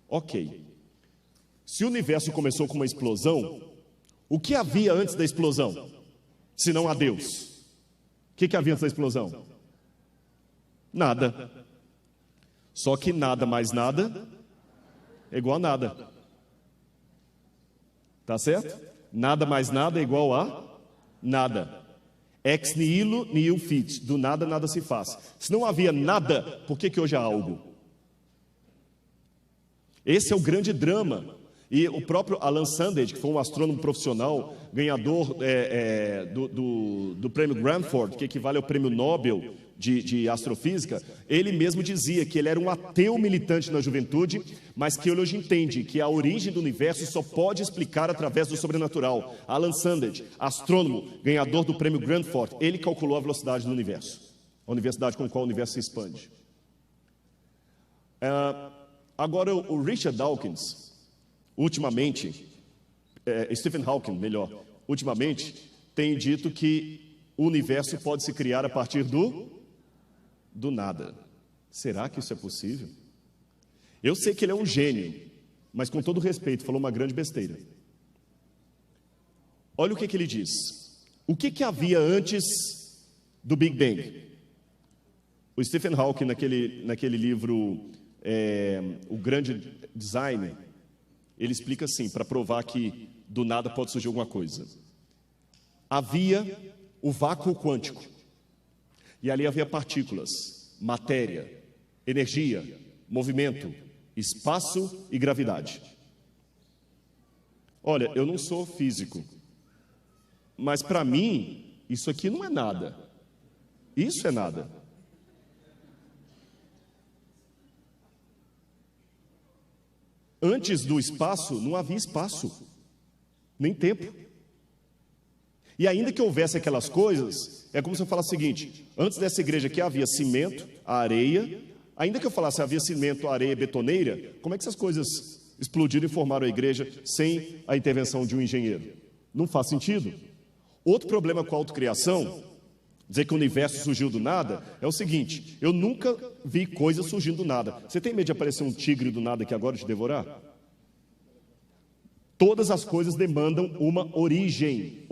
Ok. Se o universo começou com uma explosão, o que havia antes da explosão? Se não há Deus. O que havia antes da explosão? Nada. Só que nada mais nada é igual a nada. Tá certo? Nada mais nada é igual a nada. Ex nihilo nihil fit. Do nada, nada se faz. Se não havia nada, por que hoje há algo? Esse é o grande drama. E o próprio Alan Sandage, que foi um astrônomo profissional, ganhador do prêmio Granford, que equivale ao prêmio Nobel de astrofísica, ele mesmo dizia que ele era um ateu militante na juventude, mas que ele hoje entende que a origem do universo só pode explicar através do sobrenatural. Alan Sandage, astrônomo, ganhador do prêmio Granford, ele calculou a velocidade do universo, a velocidade com a qual o universo se expande. Agora, o Richard Dawkins, ultimamente, Stephen Hawking, melhor, ultimamente, tem dito que o universo pode se criar a partir do nada. Será que isso é possível? Eu sei que ele é um gênio, mas com todo respeito, falou uma grande besteira. Olha o que ele diz. O que havia antes do Big Bang? O Stephen Hawking, naquele livro, O Grande Design, ele explica assim, para provar que do nada pode surgir alguma coisa. Havia o vácuo quântico, e ali havia partículas, matéria, energia, movimento, espaço e gravidade. Olha, eu não sou físico, mas para mim, isso aqui não é nada. Isso é nada. Antes do espaço, não havia espaço, nem tempo. E ainda que houvesse aquelas coisas, é como se eu falasse o seguinte: antes dessa igreja aqui havia cimento, areia. Ainda que eu falasse havia cimento, areia, betoneira, como é que essas coisas explodiram e formaram a igreja sem a intervenção de um engenheiro? Não faz sentido. Outro problema com a autocriação, dizer que o universo surgiu do nada, é o seguinte: eu nunca vi coisa surgindo do nada. Você tem medo de aparecer um tigre do nada aqui agora e te devorar? Todas as coisas demandam uma origem.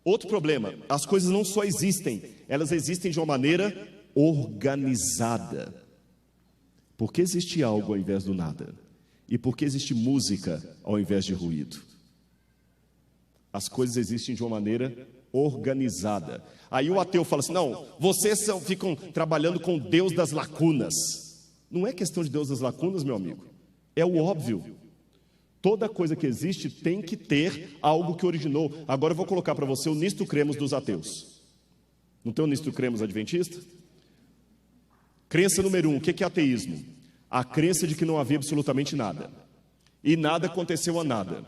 Outro problema, as coisas não só existem, elas existem de uma maneira organizada. Por que existe algo ao invés do nada? E por que existe música ao invés de ruído? As coisas existem de uma maneira organizada. Aí o ateu fala assim: não, vocês ficam trabalhando com o Deus das lacunas. Não é questão de Deus das lacunas, meu amigo. É o óbvio. Toda coisa que existe tem que ter algo que originou. Agora eu vou colocar para você o nisto cremos dos ateus. Não tem o nisto cremos adventista? Crença número 1, o que é ateísmo? A crença de que não havia absolutamente nada. E nada aconteceu a nada.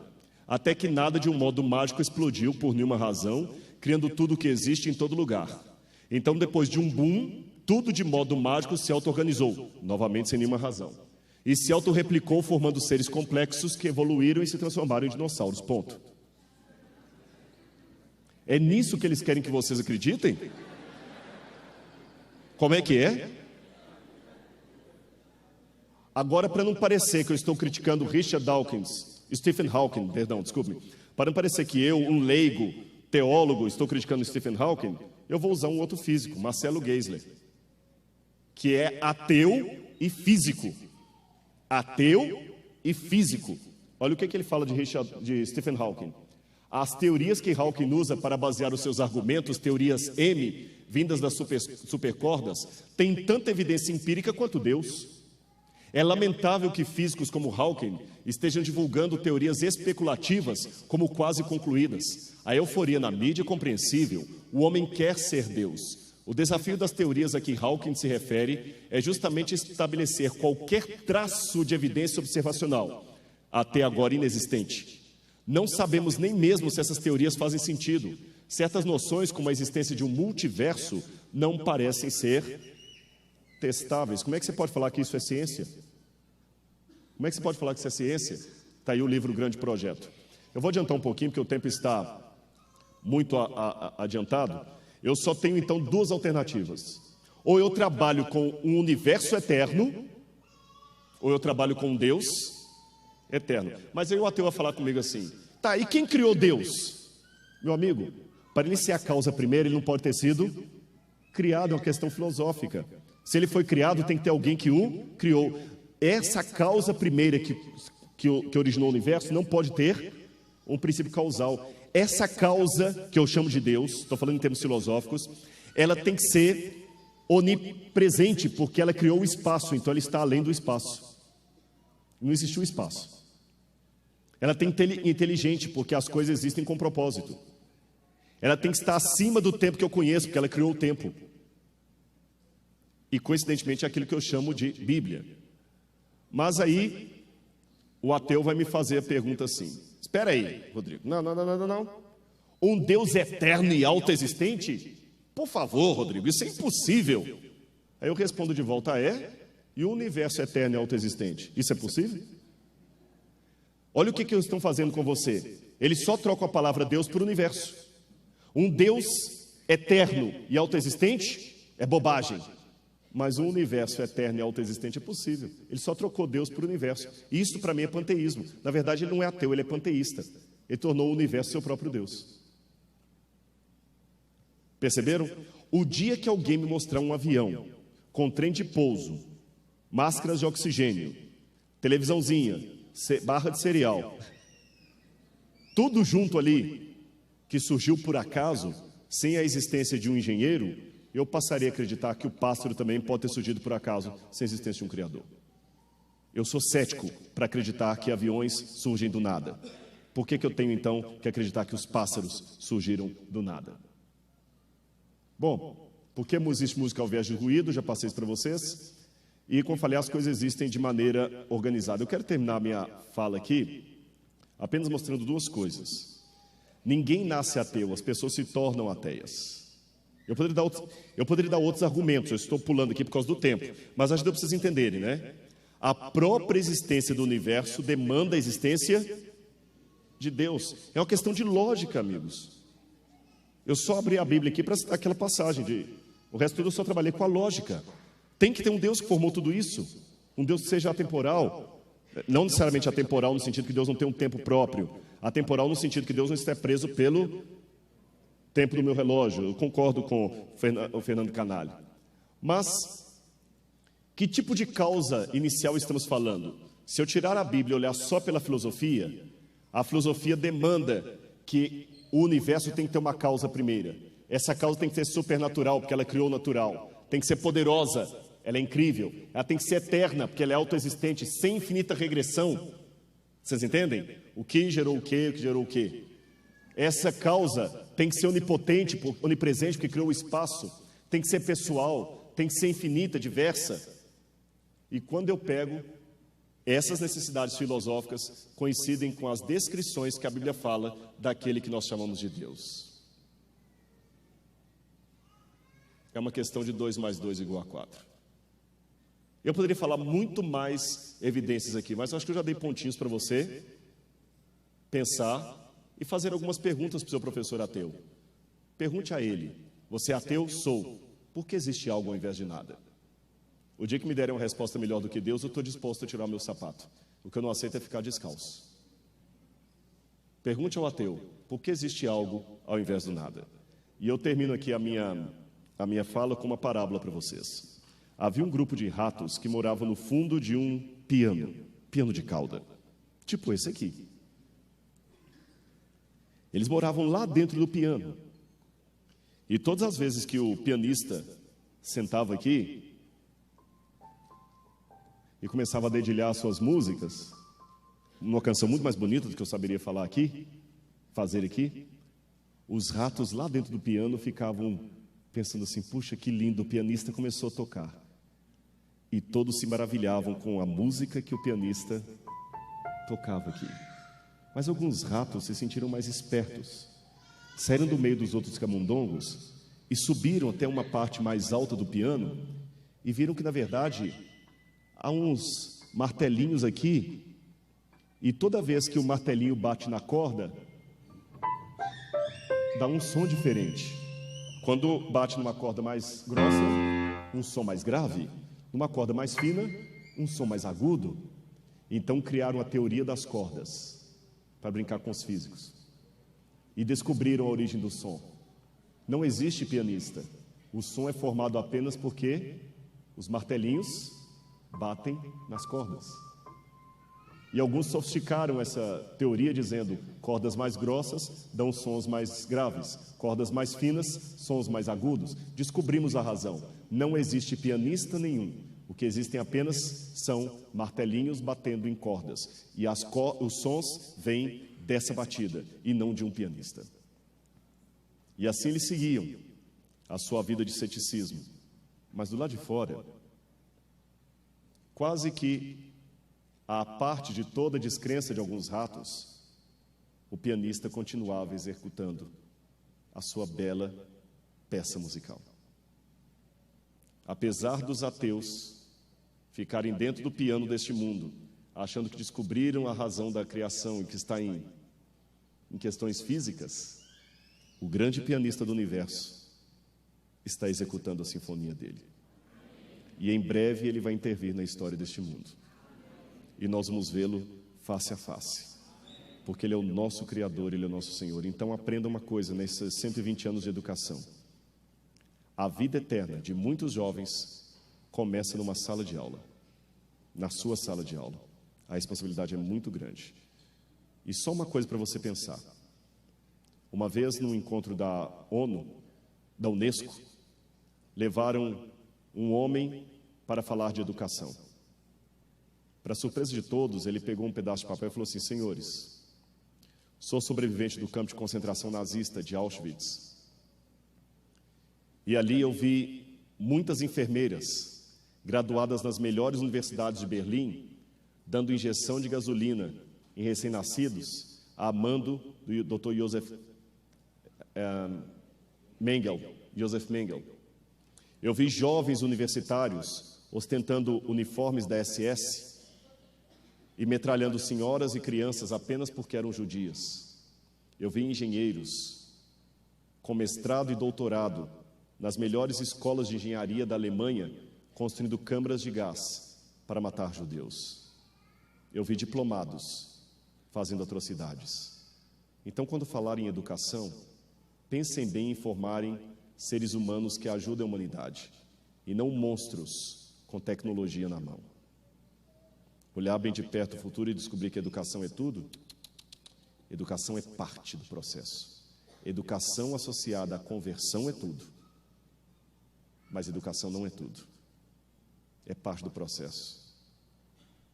Até que nada de um modo mágico explodiu por nenhuma razão, criando tudo o que existe em todo lugar. Então, depois de um boom, tudo de modo mágico se auto-organizou, novamente sem nenhuma razão. E se autorreplicou, formando seres complexos que evoluíram e se transformaram em dinossauros, ponto. É nisso que eles querem que vocês acreditem? Como é que é? Agora, para não parecer que eu estou criticando Richard Dawkins, Stephen Hawking, perdão, desculpe-me, para não parecer que eu, um leigo, teólogo, estou criticando Stephen Hawking, eu vou usar um outro físico, Marcelo Geisler, que é ateu e físico. Ateu e físico. Olha o que ele fala de Stephen Hawking. As teorias que Hawking usa para basear os seus argumentos, teorias M, vindas das supercordas, têm tanta evidência empírica quanto Deus. É lamentável que físicos como Hawking estejam divulgando teorias especulativas como quase concluídas. A euforia na mídia é compreensível. O homem quer ser Deus. O desafio das teorias a que Hawking se refere é justamente estabelecer qualquer traço de evidência observacional, até agora inexistente. Não sabemos nem mesmo se essas teorias fazem sentido. Certas noções, como a existência de um multiverso, não parecem ser testáveis. Como é que você pode falar que isso é ciência? Como é que você pode falar que isso é ciência? Está aí o livro Grande Projeto. Eu vou adiantar um pouquinho, porque o tempo está muito adiantado. Eu só tenho, então, duas alternativas. Ou eu trabalho com um universo eterno, ou eu trabalho com um Deus eterno. Mas aí o ateu vai falar comigo assim: tá, e quem criou Deus? Meu amigo, para ele ser a causa primeira, ele não pode ter sido criado, é uma questão filosófica. Se ele foi criado, tem que ter alguém que o criou. Essa causa primeira que originou o universo não pode ter um princípio causal. essa causa, que eu chamo de Deus, estou falando em termos filosóficos, ela tem que ser onipresente, porque ela criou o espaço, então ela está além do espaço. Não existiu espaço. Ela tem que ser inteligente, porque as coisas existem com propósito. Ela tem que estar acima do tempo que eu conheço, porque ela criou o tempo. E coincidentemente é aquilo que eu chamo de Bíblia. Mas aí, o ateu vai me fazer a pergunta assim: espera aí, Rodrigo, não. Um Deus eterno e autoexistente? Por favor, Rodrigo, isso é impossível. Aí eu respondo de volta: e o universo eterno e autoexistente? Isso é possível? Olha o que eles estão fazendo com você. Eles só trocam a palavra Deus por universo. Um Deus eterno e autoexistente é bobagem. Mas um universo eterno e autoexistente é possível. Ele só trocou Deus por universo. E isso para mim é panteísmo. Na verdade ele não é ateu, ele é panteísta. Ele tornou o universo seu próprio Deus. Perceberam? O dia que alguém me mostrar um avião com trem de pouso, máscaras de oxigênio, televisãozinha, barra de cereal, tudo junto ali, que surgiu por acaso, sem a existência de um engenheiro, eu passaria a acreditar que o pássaro também pode ter surgido por acaso, sem a existência de um criador. Eu sou cético para acreditar que aviões surgem do nada. Por que eu tenho então que acreditar que os pássaros surgiram do nada? Bom, porque existe música ao invés de ruído, já passei isso para vocês. E como falei, as coisas existem de maneira organizada. Eu quero terminar minha fala aqui apenas mostrando duas coisas. Ninguém nasce ateu, as pessoas se tornam ateias. Eu poderia dar outros argumentos, eu estou pulando aqui por causa do tempo, mas ajuda para vocês entenderem, né? A própria existência do universo demanda a existência de Deus. É uma questão de lógica, amigos. Eu só abri a Bíblia aqui para citar aquela passagem. O resto tudo eu só trabalhei com a lógica. Tem que ter um Deus que formou tudo isso. Um Deus que seja atemporal. Não necessariamente atemporal no sentido que Deus não tem um tempo próprio. Atemporal no sentido que Deus não está preso pelo tempo do meu relógio. Eu concordo com o Fernando Canalha. Mas, que tipo de causa inicial estamos falando? Se eu tirar a Bíblia e olhar só pela filosofia, a filosofia demanda que o universo tem que ter uma causa primeira. Essa causa tem que ser supernatural, porque ela criou o natural. Tem que ser poderosa, ela é incrível. Ela tem que ser eterna, porque ela é autoexistente, sem infinita regressão. Vocês entendem? O que gerou o que gerou o que? Essa causa tem que ser onipotente, onipresente, porque criou o espaço. Tem que ser pessoal, tem que ser infinita, diversa. E quando eu pego, essas necessidades filosóficas coincidem com as descrições que a Bíblia fala daquele que nós chamamos de Deus. É uma questão de 2 mais 2 igual a 4. Eu poderia falar muito mais evidências aqui, mas eu acho que eu já dei pontinhos para você pensar e fazer algumas perguntas para o seu professor ateu. Pergunte a ele: você é ateu? Sou. Por que existe algo ao invés de nada? O dia que me derem uma resposta melhor do que Deus, eu estou disposto a tirar o meu sapato. O que eu não aceito é ficar descalço. Pergunte ao ateu: por que existe algo ao invés do nada? E eu termino aqui a minha fala com uma parábola para vocês. Havia um grupo de ratos que moravam no fundo de um piano de cauda, tipo esse aqui. Eles moravam lá dentro do piano. E todas as vezes que o pianista sentava aqui e começava a dedilhar suas músicas, numa canção muito mais bonita do que eu saberia fazer aqui, os ratos lá dentro do piano ficavam pensando assim: puxa, que lindo, o pianista começou a tocar. E todos se maravilhavam com a música que o pianista tocava aqui. Mas alguns ratos se sentiram mais espertos, saíram do meio dos outros camundongos e subiram até uma parte mais alta do piano e viram que, na verdade, há uns martelinhos aqui, e toda vez que o martelinho bate na corda, dá um som diferente. Quando bate numa corda mais grossa, um som mais grave. Numa corda mais fina, um som mais agudo. Então criaram a teoria das cordas para brincar com os físicos e descobriram a origem do som. Não existe pianista. O som é formado apenas porque os martelinhos batem nas cordas. E alguns sofisticaram essa teoria dizendo: cordas mais grossas dão sons mais graves, cordas mais finas, sons mais agudos. Descobrimos a razão. Não existe pianista nenhum. O que existem apenas são martelinhos batendo em cordas. E os sons vêm dessa batida e não de um pianista. E assim eles seguiam a sua vida de ceticismo. Mas do lado de fora, quase que à parte de toda a descrença de alguns ratos, o pianista continuava executando a sua bela peça musical. Apesar dos ateus ficarem dentro do piano deste mundo, achando que descobriram a razão da criação e que está em questões físicas, o grande pianista do universo está executando a sinfonia dele. E em breve ele vai intervir na história deste mundo. E nós vamos vê-lo face a face, porque Ele é o nosso Criador, Ele é o nosso Senhor. Então aprenda uma coisa nesses 120 anos de educação: a vida eterna de muitos jovens começa numa sala de aula, na sua sala de aula. A responsabilidade é muito grande. E só uma coisa para você pensar: uma vez num encontro da ONU, da Unesco, levaram um homem para falar de educação. Para surpresa de todos, ele pegou um pedaço de papel e falou assim: senhores, sou sobrevivente do campo de concentração nazista de Auschwitz. E ali eu vi muitas enfermeiras, graduadas nas melhores universidades de Berlim, dando injeção de gasolina em recém-nascidos, a mando do Dr. Josef Mengele. Eu vi jovens universitários ostentando uniformes da SS e metralhando senhoras e crianças apenas porque eram judias. Eu vi engenheiros com mestrado e doutorado nas melhores escolas de engenharia da Alemanha construindo câmaras de gás para matar judeus. Eu vi diplomados fazendo atrocidades. Então, quando falarem em educação, pensem bem em formarem seres humanos que ajudem a humanidade e não monstros com tecnologia na mão. Olhar bem de perto o futuro e descobrir que educação é tudo? Educação é parte do processo. Educação associada à conversão é tudo. Mas educação não é tudo. É parte do processo.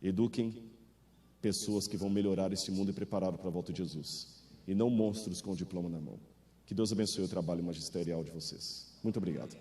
Eduquem pessoas que vão melhorar este mundo e prepará-lo para a volta de Jesus. E não monstros com o diploma na mão. Que Deus abençoe o trabalho magisterial de vocês. Muito obrigado.